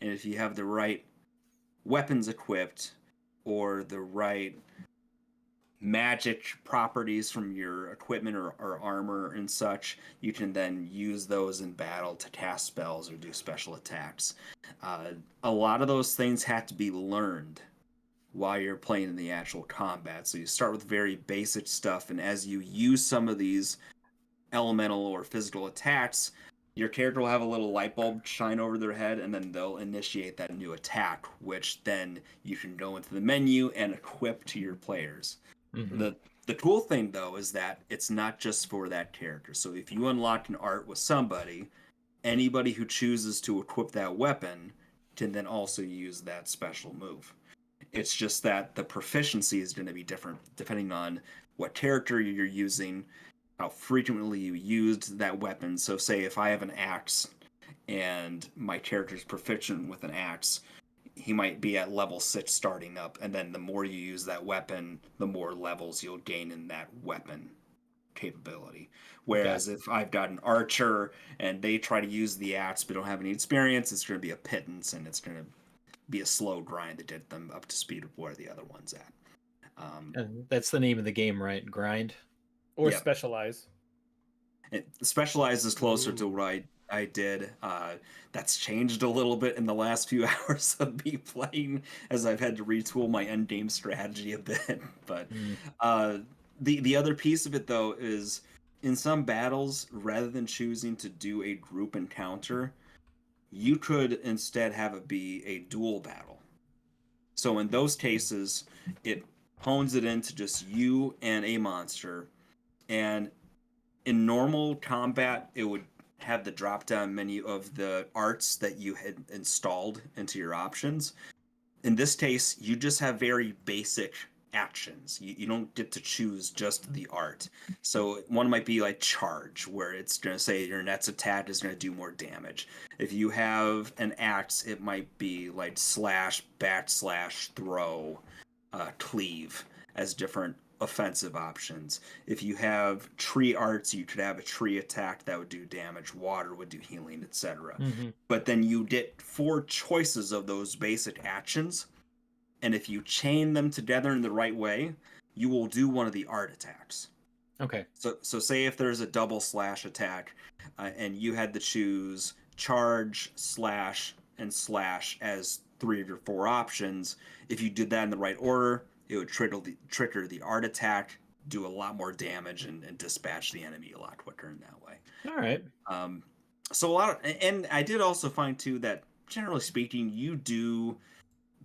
and if you have the right weapons equipped or the right magic properties from your equipment or armor and such, you can then use those in battle to cast spells or do special attacks. A lot of those things have to be learned while you're playing in the actual combat. So you start with very basic stuff, and as you use some of these elemental or physical attacks, your character will have a little light bulb shine over their head, and then they'll initiate that new attack, which then you can go into the menu and equip to your players. The cool thing, though, is that it's not just for that character. So if you unlock an art with somebody, anybody who chooses to equip that weapon can then also use that special move. It's just that the proficiency is going to be different depending on what character you're using, how frequently you used that weapon. So say if I have an axe and my character's proficient with an axe, he might be at level 6 starting up, and then the more you use that weapon, the more levels you'll gain in that weapon capability. Whereas if I've got an archer and they try to use the axe but don't have any experience, it's going to be a pittance, and it's going to be a slow grind to get them up to speed with where the other one's at. And that's the name of the game, right? Grind. Or Yep. specialize. Specialized is closer to what I did. That's changed a little bit in the last few hours of me playing, as I've had to retool my end game strategy a bit. But the other piece of it, though, is in some battles, rather than choosing to do a group encounter, you could instead have it be a duel battle. So in those cases, it hones it into just you and a monster. And in normal combat, it would have the drop-down menu of the arts that you had installed into your options. In this case, you just have very basic actions. You don't get to choose just the art. So one might be like charge, where it's going to say your next attack is going to do more damage. If you have an axe, it might be like slash, backslash, throw, cleave as different offensive options. If you have tree arts, you could have a tree attack that would do damage, water would do healing, etc. But then you get 4 choices of those basic actions, and if you chain them together in the right way, you will do one of the art attacks. Okay. So say if there's a double slash attack, and you had to choose charge, slash, and slash as 3 of your 4 options, if you did that in the right order, it would trigger the art attack, do a lot more damage, and dispatch the enemy a lot quicker in that way. All right. So a lot of, and I did also find too that generally speaking, you do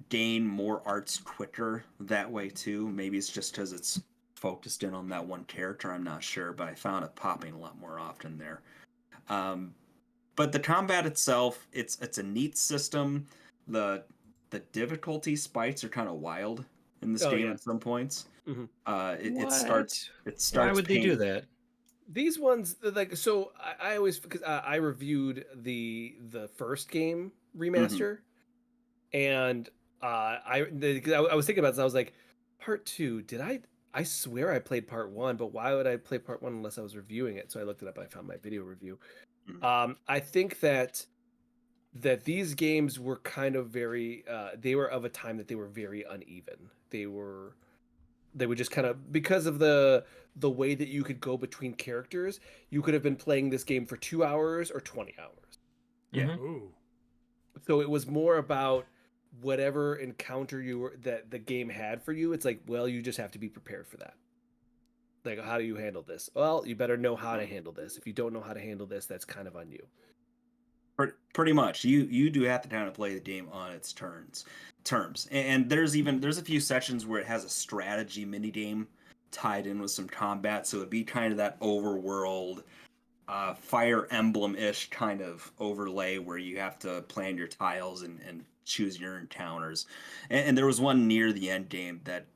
gain more arts quicker that way too. Maybe it's just because it's focused in on that one character. I'm not sure, but I found it popping a lot more often there. But the combat itself, it's a neat system. The difficulty spikes are kind of wild in this game at some points. It starts. Why would they do that? These ones, like, so I always, because I reviewed the first game remaster, and I was thinking about this. I was like, part 2. Did I swear I played part 1, but why would I play part 1 unless I was reviewing it? So I looked it up. I found my video review. I think that these games were kind of very they were of a time that they were very uneven. They would just kind of, because of the way that you could go between characters, you could have been playing this game for 2 hours or 20 hours. Yeah. Ooh. So it was more about whatever encounter that the game had for you. It's like, well, you just have to be prepared for that. Like, how do you handle this? Well, you better know how to handle this. If you don't know how to handle this, that's kind of on you. Pretty much, you do have to kind of play the game on its terms. And there's a few sections where it has a strategy mini game tied in with some combat, so it'd be kind of that overworld, Fire Emblem-ish kind of overlay where you have to plan your tiles and choose your encounters. And there was one near the end game that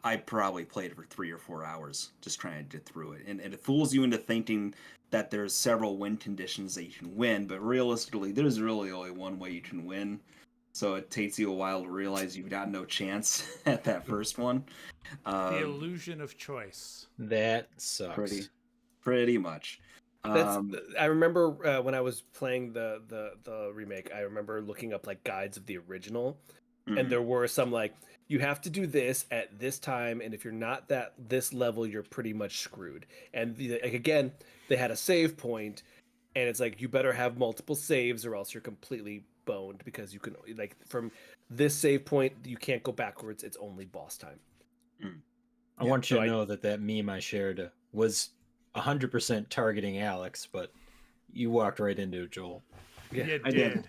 I probably played for 3 or 4 hours just trying to get through it. And it fools you into thinking that there's several win conditions that you can win, but realistically, there's really only one way you can win. So it takes you a while to realize you've got no chance at that first one. The illusion of choice. That sucks. Pretty much. That's. I remember when I was playing the remake. I remember looking up like guides of the original, and there were some like you have to do this at this time, and if you're not this level, you're pretty much screwed. And like, again, they had a save point, and it's like you better have multiple saves or else you're completely boned because you can like from this save point you can't go backwards. It's only boss time. I want you to know that meme I shared was 100% targeting Alex, but you walked right into it, Joel. Yeah, You I did.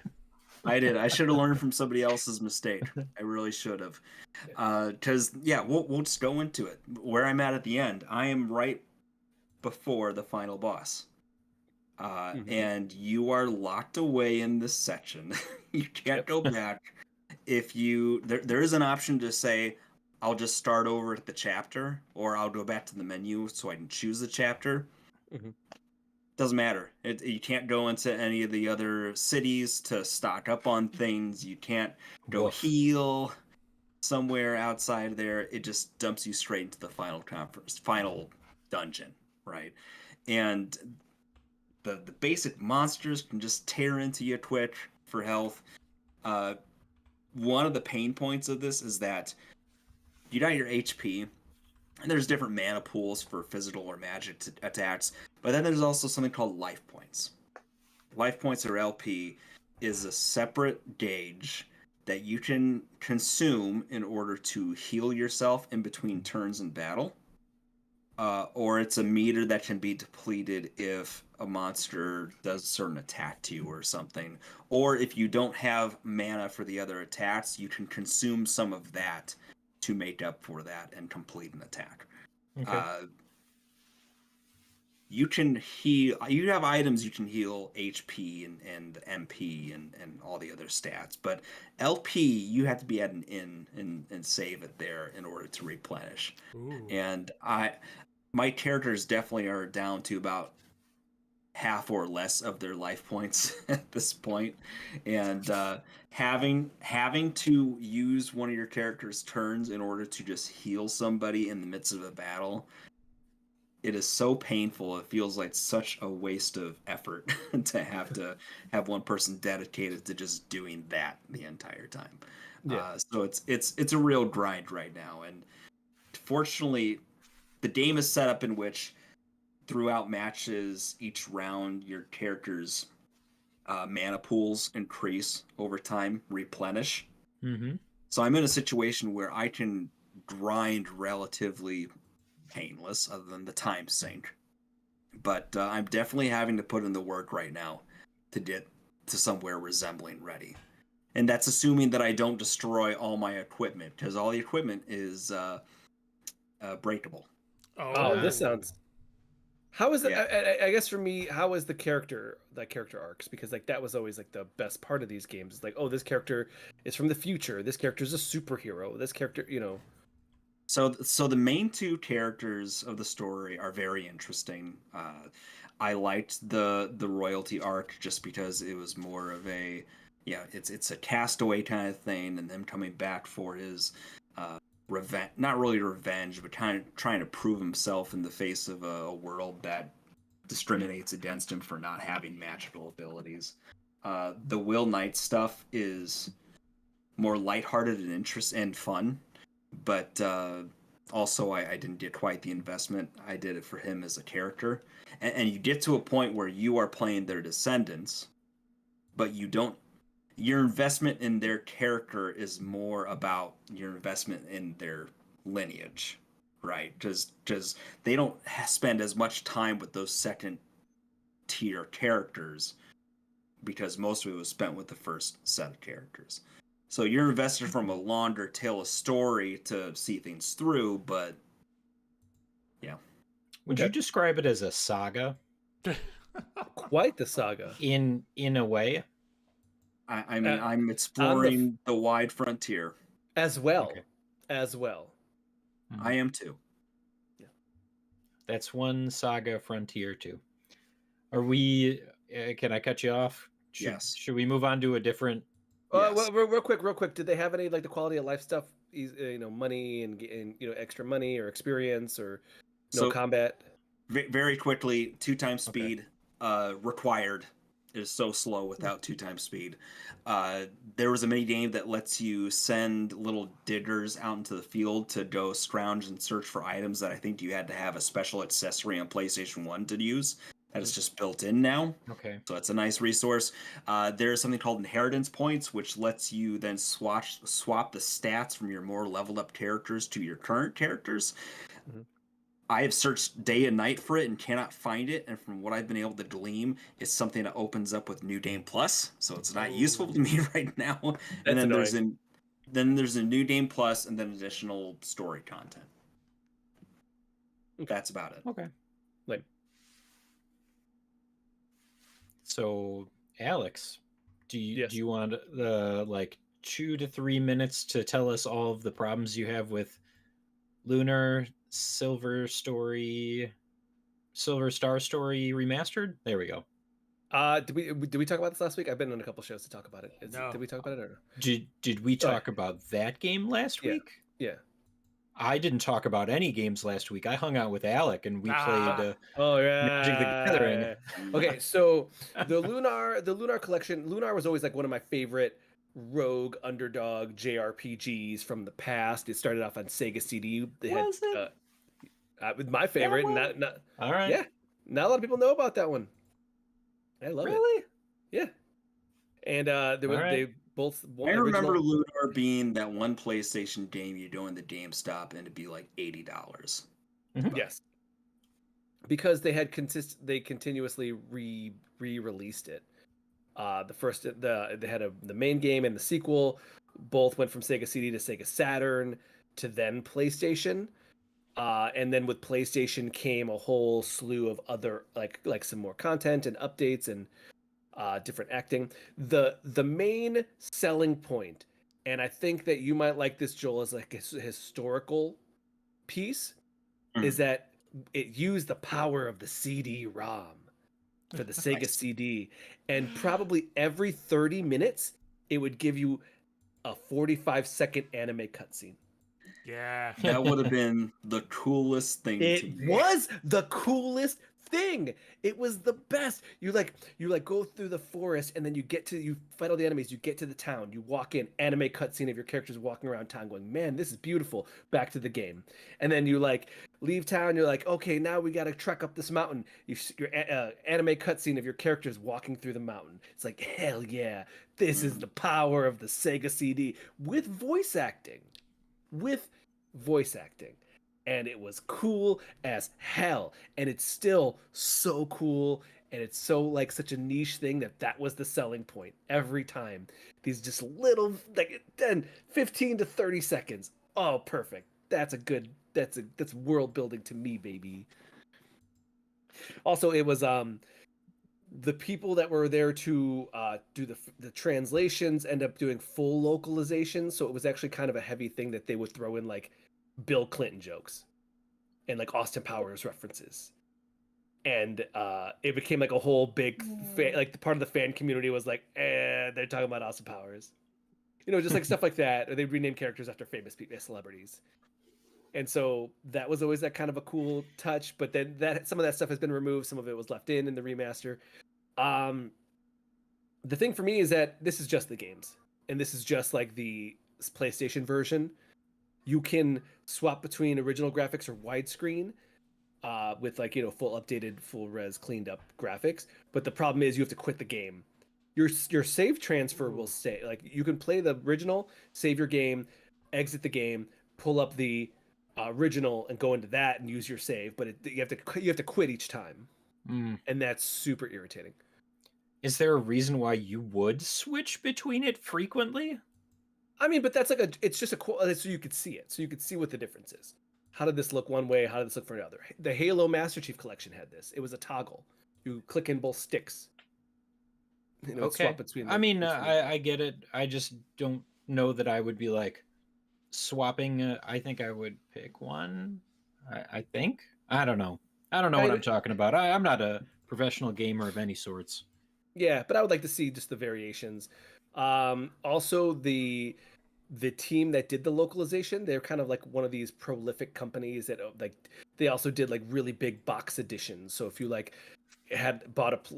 did. I should have learned from somebody else's mistake. I really should have. Because, we'll just go into it. Where I'm at the end, I am right before the final boss. And you are locked away in this section. You can't go back. If you... There is an option to say, I'll just start over at the chapter, or I'll go back to the menu so I can choose the chapter. Doesn't matter. You can't go into any of the other cities to stock up on things. You can't go heal somewhere outside there. It just dumps you straight into the final dungeon, right? And the basic monsters can just tear into you quick for health. One of the pain points of this is that you got your HP, and there's different mana pools for physical or magic attacks, but then there's also something called life points. Life points, or LP, is a separate gauge that you can consume in order to heal yourself in between turns in battle. Or it's a meter that can be depleted if a monster does a certain attack to you or something. Or if you don't have mana for the other attacks, you can consume some of that to make up for that and complete an attack. Okay. You can heal. You have items you can heal HP and MP and all the other stats, but LP you have to be at an inn and save it there in order to replenish. Ooh. And my characters definitely are down to about half or less of their life points at this point, and having to use one of your character's turns in order to just heal somebody in the midst of a battle, it is so painful. It feels like such a waste of effort to have one person dedicated to just doing that the entire time. So it's a real grind right now, and fortunately the game is set up in which throughout matches, each round, your character's mana pools increase over time, replenish. So I'm in a situation where I can grind relatively painless, other than the time sink. But I'm definitely having to put in the work right now to get to somewhere resembling ready. And that's assuming that I don't destroy all my equipment, because all the equipment is breakable. Oh, this sounds... How is it? Yeah. I guess for me, how is the character arcs? Because like that was always like the best part of these games. It's like, oh, this character is from the future. This character is a superhero. This character, So the main two characters of the story are very interesting. I liked the royalty arc just because it was more of a, it's a castaway kind of thing, and them coming back for his revenge, not really revenge, but kind of trying to prove himself in the face of a world that discriminates against him for not having magical abilities. The Will Knight stuff is more lighthearted and fun, but also I didn't get quite the investment. I did it for him as a character, and you get to a point where you are playing their descendants, but you don't. Your investment in their character is more about your investment in their lineage, right? Because they don't spend as much time with those second tier characters, because most of it was spent with the first set of characters. So you're invested from a longer tale of story to see things through, but Would you describe it as a saga Quite the saga. in a way? I mean, Uh, I'm exploring the wide frontier. As well. Okay. As well. I am too. That's one saga frontier too. Are we? Can I cut you off? Yes. Should we move on to a different? Yes. Well, real quick. Did they have any like the quality of life stuff? Money and extra money or experience or no So combat? very quickly, 2x speed required. It is so slow without 2x speed. There was a mini game that lets you send little diggers out into the field to go scrounge and search for items that I think you had to have a special accessory on PlayStation 1 to use. That is just built in now. Okay. So it's a nice resource. There's something called inheritance points, which lets you then swap the stats from your more leveled up characters to your current characters. Mhm. I have searched day and night for it and cannot find it. And from what I've been able to glean, it's something that opens up with New Game Plus. So it's not useful to me right now. And then there's a New Game Plus and then additional story content. Okay. That's about it. Okay. Like, So, Alex, do Yes. you want like 2 to 3 minutes to tell us all of the problems you have with Lunar Silver Star Story remastered? There we go. did we talk about this last week? I've been on a couple shows to talk about it. No. Did we talk about it or no? Did we talk about that game last Yeah. week? Yeah. I didn't talk about any games last week. I hung out with Alec and we played. Oh yeah. Magic the Gathering. Okay, so the Lunar collection. Lunar was always like one of my favorite rogue underdog JRPGs from the past. It started off on Sega CD. They Was it? With my favorite. one? Not All right. yeah. Not a lot of people know about that one. I love it. Really? Yeah. And there was All right. they both. I remember Lunar being that one PlayStation game you go into GameStop and it'd be like $80. Yes. Because they had they continuously re-released it. They had the main game and the sequel both went from Sega CD to Sega Saturn to then PlayStation. And then with PlayStation came a whole slew of other like some more content and updates and different acting. The main selling point, and I think that you might like this, Joel, as like a historical piece, is that it used the power of the CD-ROM for the Sega Nice. CD, and probably every 30 minutes it would give you a 45-second anime cutscene. Yeah. That would have been the coolest thing to It me. was the coolest thing. It was the best. You go through the forest and then you fight all the enemies. You get to the town. You walk in. Anime cutscene of your characters walking around town, going, "Man, this is beautiful." Back to the game, and then you leave town. You're like, "Okay, now we got to trek up this mountain." Your anime cutscene of your characters walking through the mountain. It's like, hell yeah, this is the power of the Sega CD with voice acting. And it was cool as hell, and it's still so cool, and it's so like such a niche thing that was the selling point every time. These just little 15 to 30 seconds. Oh, perfect. That's world building to me, baby. Also, it was the people that were there to do the translations end up doing full localization, so it was actually kind of a heavy thing that they would throw in like Bill Clinton jokes and like Austin Powers references, and it became like a whole big like the part of the fan community was like, they're talking about Austin Powers, just like stuff like that, or they rename characters after famous celebrities. And so that was always that kind of a cool touch, but then some of that stuff has been removed. Some of it was left in the remaster. The thing for me is that this is just the games, and this is just like the PlayStation version. You can swap between original graphics or widescreen with full updated, full res, cleaned up graphics. But the problem is you have to quit the game. Your save transfer will stay. Like you can play the original, save your game, exit the game, pull up the original and go into that and use your save, but you have to quit each time, and that's super irritating. Is there a reason why you would switch between it frequently? I mean, but that's it's just so you could see it, so you could see what the difference is. how did this look one way? How did this look for another? The Halo Master Chief Collection had this. It was a toggle. You click in both sticks. You know, Okay. swap between. I mean, I get it. I just don't know that I would be like swapping. I think I would pick one. I think. I don't know. I don't know what I'm talking about. I'm not a professional gamer of any sorts. Yeah, but I would like to see just the variations. Also, the team that did the localization, they're kind of like one of these prolific companies that like they also did like really big box editions. So if you like had bought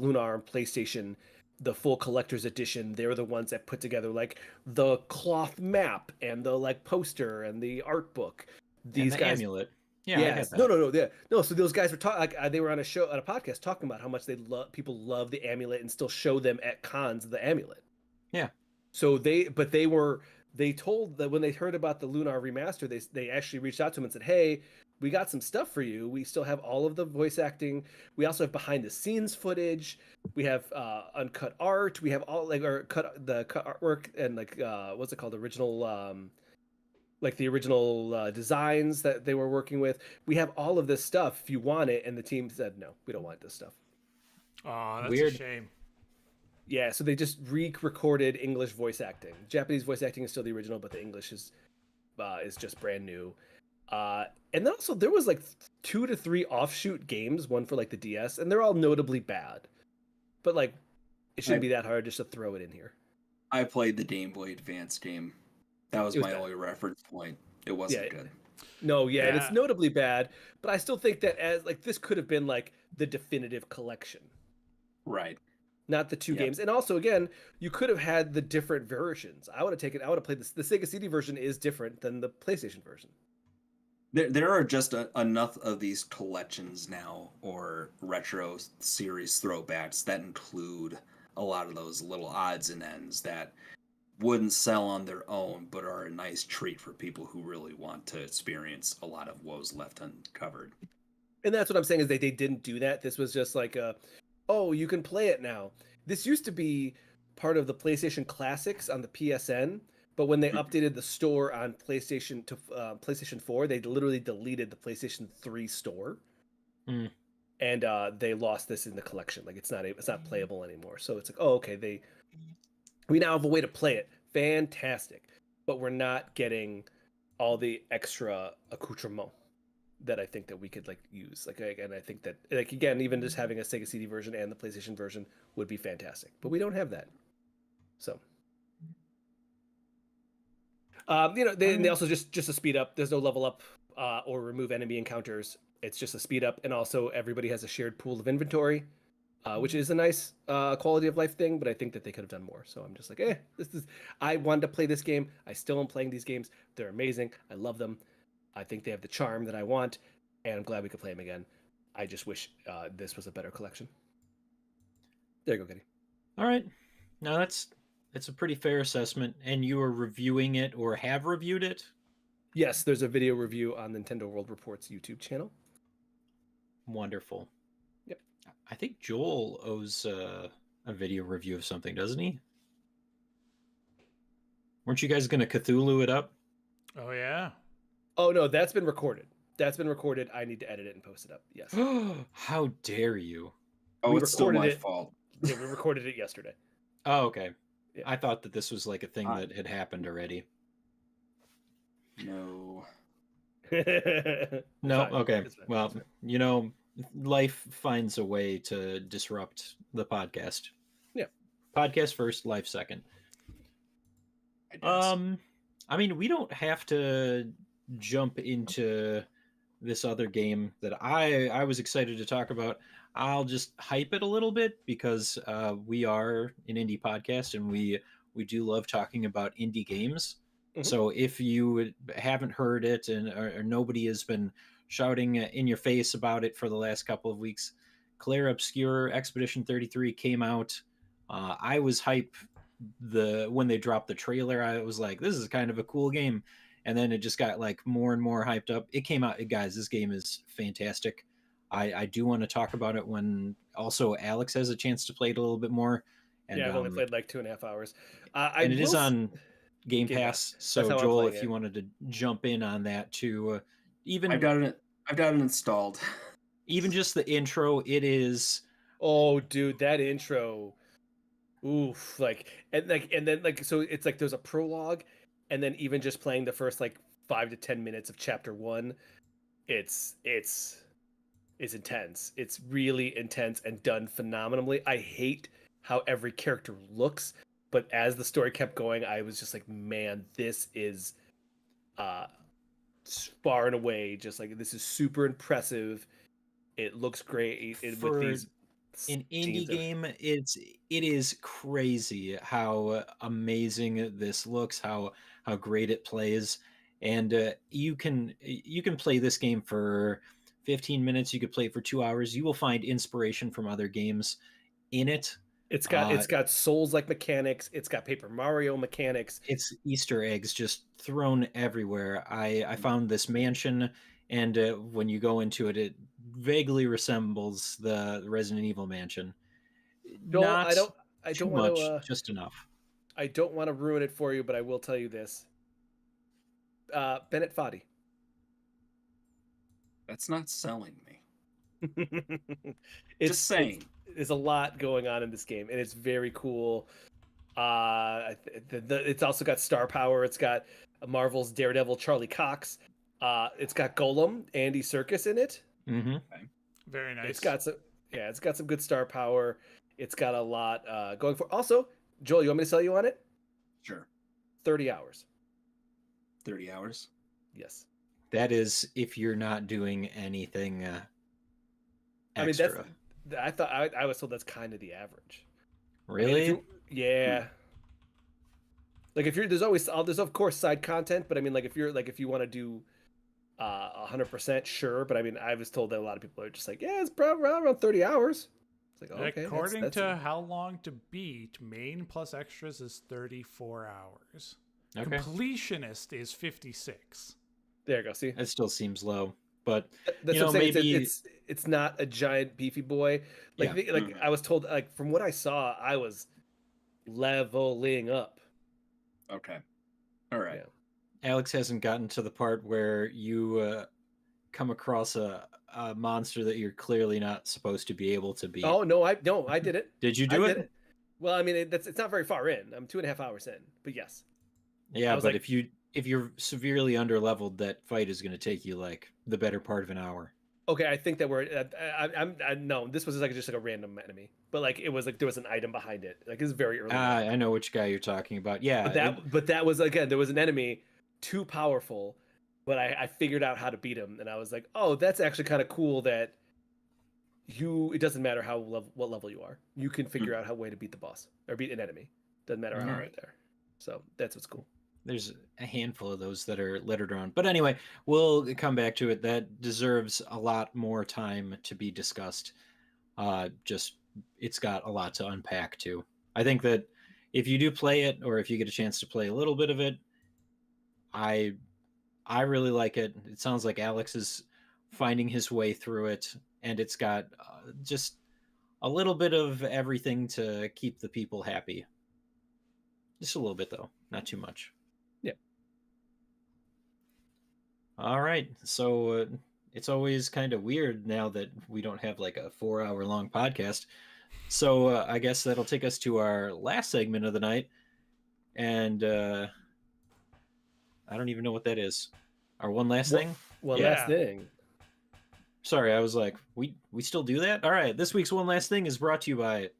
Lunar on PlayStation, the full collector's edition, they're the ones that put together like the cloth map and the like poster and the art book. These And the guys, amulet. Yeah, I yes, had that. no. So those guys were talking. Like, they were on a show, on a podcast, talking about how much people love the amulet and still show them at cons the amulet. Yeah. So they told that when they heard about the Lunar remaster, they actually reached out to him and said, "Hey, we got some stuff for you. We still have all of the voice acting. We also have behind the scenes footage. We have uncut art. We have all like our cut artwork and like what's it called? Original like the original designs that they were working with. We have all of this stuff if you want it." And the team said, "No, we don't want this stuff." Oh, that's Weird. a shame. Yeah, so they just re-recorded English voice acting. Japanese voice acting is still the original, but the English is just brand new. And then also there was like 2 to 3 offshoot games, one for like the DS, and they're all notably bad. But like, it shouldn't be that hard just to throw it in here. I played the Game Boy Advance game. That was It was my bad. only reference point. It wasn't good. No, yeah, and it's Yeah. notably bad. But I still think that as like this could have been like the definitive collection, Right. not the two Yep. games. And also, again, you could have had the different versions. I would have played this. The Sega CD version is different than the PlayStation version. There are just enough of these collections now, or retro series throwbacks, that include a lot of those little odds and ends that wouldn't sell on their own, but are a nice treat for people who really want to experience a lot of what was left uncovered. And that's what I'm saying is they didn't do that. This was just like oh, you can play it now. This used to be part of the PlayStation Classics on the PSN, but when they updated the store on PlayStation to PlayStation 4, they literally deleted the PlayStation 3 store. Hmm. And they lost this in the collection. Like it's not playable anymore. So it's like, oh, okay, we now have a way to play it. Fantastic. But we're not getting all the extra accoutrement that I think that we could like use. Like, and I think that like again, even just having a Sega CD version and the PlayStation version would be fantastic. But we don't have that. So they also just a speed up. There's no level up or remove enemy encounters. It's just a speed up, and also everybody has a shared pool of inventory, which is a nice quality of life thing. But I think that they could have done more. So I'm just like, I wanted to play this game. I still am playing these games. They're amazing. I love them. I think they have the charm that I want, and I'm glad we could play them again. I just wish this was a better collection. There you go, Kitty. All right. No, that's a pretty fair assessment. And you are reviewing it or have reviewed it? Yes, there's a video review on Nintendo World Report's YouTube channel. Wonderful. Yep. I think Joel owes a video review of something, doesn't he? Weren't you guys going to Cthulhu it up? Oh yeah. Oh no, that's been recorded. I need to edit it and post it up. Yes. How dare you? Oh, We it's still recorded my it. fault. Yeah, we recorded it yesterday. Oh, okay. Yeah. I thought that this was like a thing Uh, that had happened already. No. No, Fine. okay. It's fine. Well, It's fine. you know, life finds a way to disrupt the podcast. Yeah. Podcast first, life second. I guess. I mean, we don't have to jump into this other game that I was excited to talk about. I'll just hype it a little bit because we are an indie podcast and we do love talking about indie games. Mhm. So if you haven't heard it and or nobody has been shouting in your face about it for the last couple of weeks, Claire Obscure Expedition 33 came out. I was hype when they dropped the trailer. I was like, this is kind of a cool game. And then it just got like more and more hyped up. It came out, guys, this game is fantastic. I do want to talk about it when also Alex has a chance to play it a little bit more. And, Yeah, I've only played like 2.5 hours. and it is on Game Game Pass. Pass. So That's how I'm Joel, playing if it. you wanted to jump in on that too, even I've got it installed. even just the intro, it is Oh, dude, that intro. Oof, and then so it's like there's a prologue, and then even just playing the first like 5 to 10 minutes of chapter one, it's intense. It's really intense and done phenomenally. I hate how every character looks, but as the story kept going, I was just like, man, this is uh far and away just like this is super impressive. It looks great with for these an scenes indie game. It is crazy how amazing this looks, how great it plays, and you can play this game for 15 minutes. You could play it for 2 hours. You will find inspiration from other games in it. It's got Souls-like mechanics. It's got Paper Mario mechanics. It's Easter eggs just thrown everywhere. I found this mansion, and when you go into it, it vaguely resembles the Resident Evil mansion. Not I too don't want much, to. just enough. I don't want to ruin it for you, but I will tell you this. Bennett Foddy. That's not selling me. It's Just saying. There's a lot going on in this game, and it's very cool. It's also got star power. It's got Marvel's Daredevil Charlie Cox. It's got Golem Andy Serkis in it. Mm-hmm. Very nice. It's got some good star power. It's got a lot going for. Also, Joel, you want me to sell you on it? Sure. 30 hours. 30 hours. Yes. That is if you're not doing anything extra. I mean, I thought I was told that's kind of the average. Really? Yeah. Like if you're there's of course side content, but I mean like if you want to do 100% sure, but I mean I was told that a lot of people are just like, yeah, it's probably around 30 hours. It's like, okay. According to How Long to Beat, main plus extras is 34 hours. Okay. Completionist is 56. There you go. See, That still seems low, but that's you know, what I'm saying. maybe It's not a giant beefy boy. Like Yeah. like I was told, like from what I saw, I was leveling up. Okay. All right. Yeah. Alex hasn't gotten to the part where you come across a monster that you're clearly not supposed to be able to beat. Oh no, I did it. Did you I do did it? Well, I mean, it's not very far in. I'm 2.5 hours in, but yes. Yeah, I but was like- if you're severely underleveled, that fight is going to take you like the better part of an hour. Okay, I think that we're. No, this was like just like a random enemy, but like it was like there was an item behind it. Like it's very early. I know which guy you're talking about. Yeah, But that was again, there was an enemy too powerful, but I figured out how to beat him, and I was like, oh, that's actually kind of cool that it doesn't matter what level you are, you can figure out how way to beat the boss or beat an enemy. Doesn't matter how right there. So that's what's cool. there's a handful of those that are littered around. But anyway, we'll come back to it. That deserves a lot more time to be discussed. Just it's got a lot to unpack too. I think that if you do play it, or if you get a chance to play a little bit of it, I really like it. It sounds like Alex is finding his way through it, and it's got just a little bit of everything to keep the people happy. Just a little bit though, not too much. Yeah. All right. So it's always kind of weird now that we don't have like a 4-hour long podcast. So I guess that'll take us to our last segment of the night. And I don't even know what that is. Our one last thing? One Yeah. last thing. Sorry, I was like, we still do that? All right. This week's one last thing is brought to you by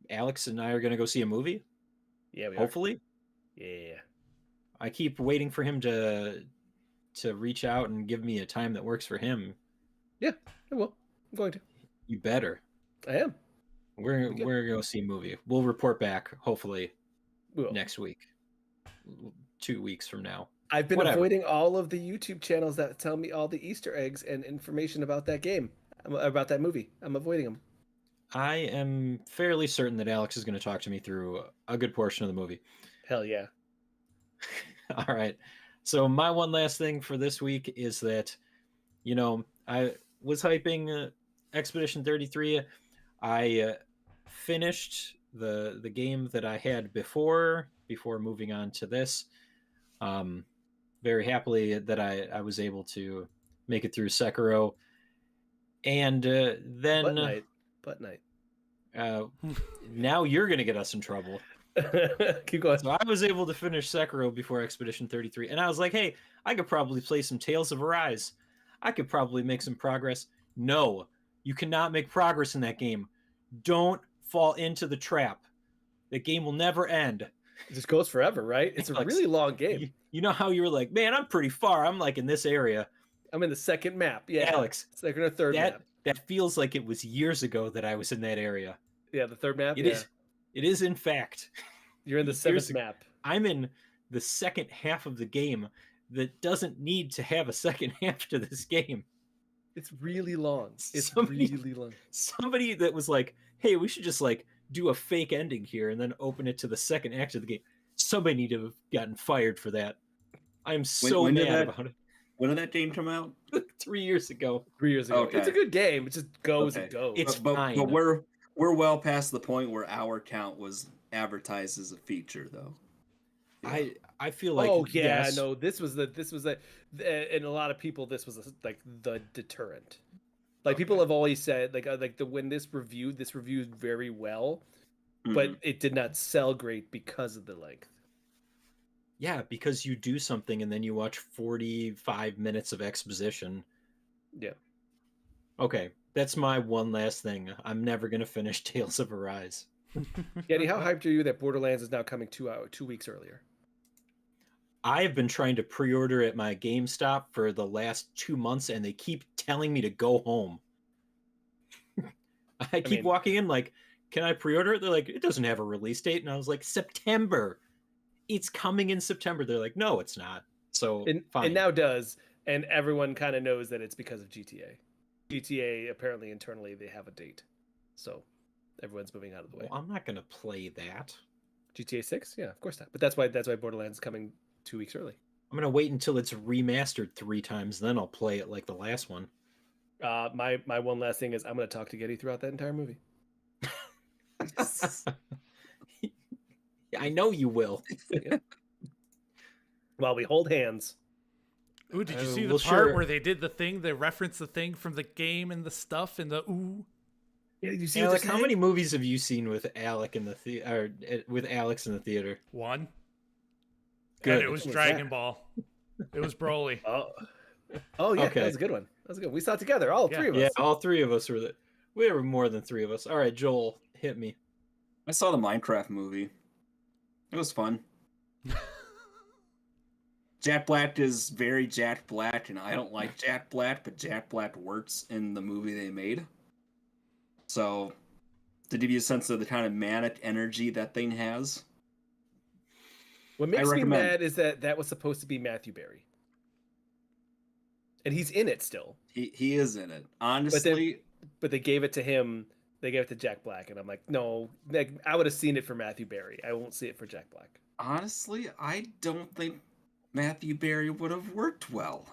Alex and I are going to go see a movie. Yeah, we are. Hopefully. Yeah. I keep waiting for him to reach out and give me a time that works for him. I will. I'm going to. You better. I am. We're Okay. going to go see a movie. We'll report back hopefully We will. next week. 2 weeks from now. I've been Whatever. avoiding all of the YouTube channels that tell me all the Easter eggs and information about that game, about that movie. I'm avoiding them. I am fairly certain that Alex is going to talk to me through a good portion of the movie. Hell yeah. All right. So my one last thing for this week is that, you know, I was hyping Expedition 33. I finished the game that I had before moving on to this. very happily that I was able to make it through Sekiro. And then Butt night. now you're gonna get us in trouble. Keep going. So I was able to finish Sekiro before Expedition 33, and I was like, hey, I could probably play some Tales of Arise. I could probably make some progress. No, you cannot make progress in that game. Don't fall into the trap. The game will never end. It just goes forever, right? It's a Alex, really long game. You know how you were like, man, I'm pretty far. I'm like in this area. I'm in the second map. Yeah, Alex, second or third map. that feels like it was years ago that I was in that area. Yeah, the third map. It yeah. is. It is in fact. You're in the Years seventh ago. map. I'm in the second half of the game that doesn't need to have a second half to this game. It's really long. It's Somebody- really long. Somebody that was like, hey, we should just like do a fake ending here and then open it to the second act of the game. Somebody need to have gotten fired for that. I'm so when did mad that- about it. When did that game come out? 3 years ago. 3 years ago. Okay. It's a good game. It just goes Okay. and goes. It's but fine. we're well past the point where hour count was advertised as a feature, though. I feel like oh yeah, yes, no. This was and a lot of people. This was like the deterrent. Like people have always said, when this reviewed very well, but Mhm. it did not sell great because of the length. yeah, because you do something and then you watch 45 minutes of exposition. Yeah. Okay, that's my one last thing. I'm never gonna finish Tales of Arise. Yanni, how hyped are you that Borderlands is now coming 2 weeks earlier? I've been trying to pre-order at my GameStop for the last 2 months, and they keep telling me to go home. I keep mean- walking in like, can I pre-order it? They're like, it doesn't have a release date, and I was like, September. It's coming in September. They're like, no, it's not. So And fine. now does, and everyone kind of knows that it's because of GTA. GTA apparently internally they have a date, so everyone's moving out of the way. Well, I'm not gonna play that. GTA 6, yeah, of course not. But that's why Borderlands is coming 2 weeks early. I'm gonna wait until it's remastered 3 times, then I'll play it like the last one. My one last thing is I'm going to talk to Getty throughout that entire movie. I know you will. While we hold hands. Ooh, did you see the well, part sure. where they did the thing? They referenced the thing from the game and the stuff and the ooh. Yeah, you see Alec, how many movies have you seen with Alec in the with Alex in the theater? One. Good. And it was What was Dragon that? Ball. It was Broly. Oh yeah, Okay. that was a good one. That was a good. We saw it together, all Yeah. three of us. Yeah, all 3 of us were the. We were more than 3 of us. All right, Joel, hit me. I saw the Minecraft movie. It was fun. Jack Black is very Jack Black, and I don't like Jack Black, but Jack Black works in the movie they made. So, to give you a sense of the kind of manic energy that thing has, What makes me recommend. mad is that was supposed to be Matthew Berry, and he's in it still. he is in it. Honestly, But they gave it to him. They gave it to Jack Black, and I'm like, no. Like, I would have seen it for Matthew Berry. I won't see it for Jack Black. I don't think Matthew Berry would have worked well.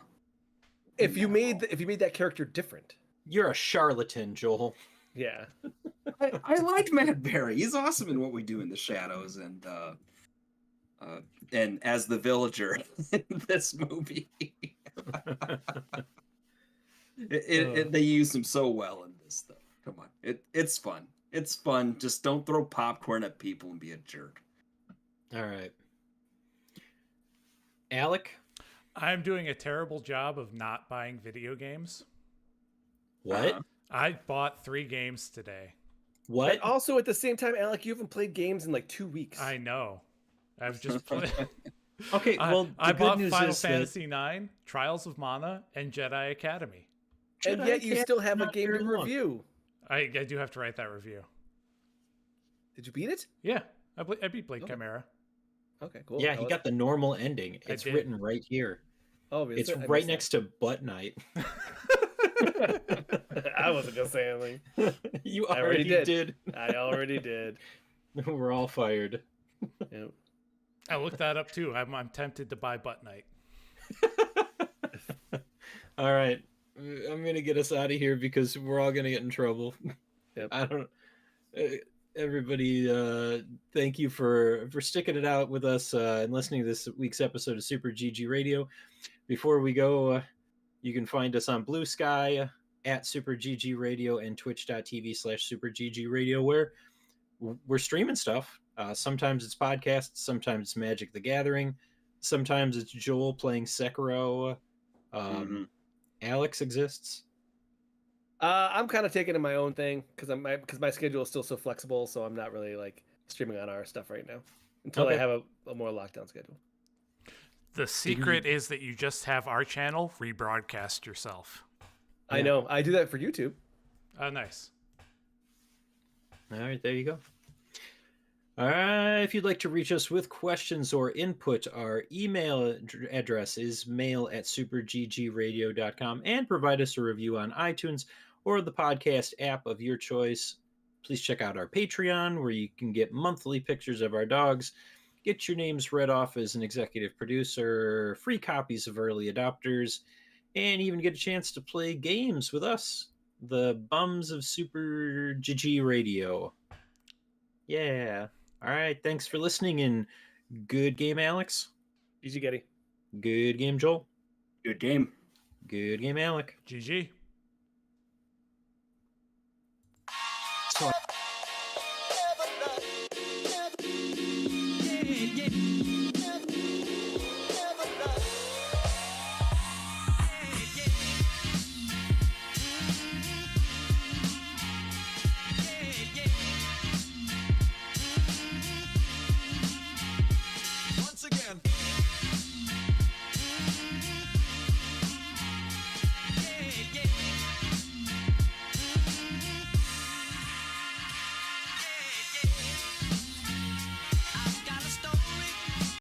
If you made that character different, You're a charlatan, Joel. yeah. I liked Matt Berry. He's awesome in What We Do in the Shadows and as the villager in this movie. They used him so well in this stuff. Come on, it's fun. It's fun. Just don't throw popcorn at people and be a jerk. All right. Alec, I'm doing a terrible job of not buying video games. what? Uh, I bought 3 games today. What? But also at the same time, Alec, you haven't played games in like 2 weeks. I know. I've just played. Okay, well, I the bought good news Final is that Fantasy IX, Trials of Mana, and Jedi Academy. and Jedi yet you still have a not game to very long. review. I do have to write that review. Did you beat it? Yeah, I beat Blade Okay. Chimera. Okay, cool. Yeah, he got the normal ending. I It's did. written right here. Oh, is It's it? I right missed next to Butt Night. that. I wasn't gonna say anything. You I already already did. did. I already did. We're all fired. Yep. I looked that up too. I'm tempted to buy Butt Night. All right. I'm going to get us out of here because we're all going to get in trouble. Yep. I don't everybody, thank you for sticking it out with us and listening to this week's episode of Super GG Radio. Before we go, you can find us on Blue Sky at Super GG Radio and twitch.tv/Super GG Radio, where we're streaming stuff. Sometimes it's podcasts, sometimes it's Magic the Gathering, sometimes it's Joel playing Sekiro. Alex exists. I'm kind of taking in my own thing because my schedule is still so flexible, so I'm not really like streaming on our stuff right now until I Okay. have a more lockdown schedule. The secret is that you just have our channel rebroadcast yourself. I know. I do that for YouTube. Oh, nice. All right, there you go. All right, if you'd like to reach us with questions or input, our email address is mail@superggradio.com, and provide us a review on iTunes or the podcast app of your choice. Please check out our Patreon, where you can get monthly pictures of our dogs, get your names read off as an executive producer, free copies of Early Adopters, and even get a chance to play games with us, the bums of Super GG Radio. Yeah. All right. Thanks for listening, and good game, Alex. GG Getty. Good game, Joel. Good game. Good game, Alec. GG.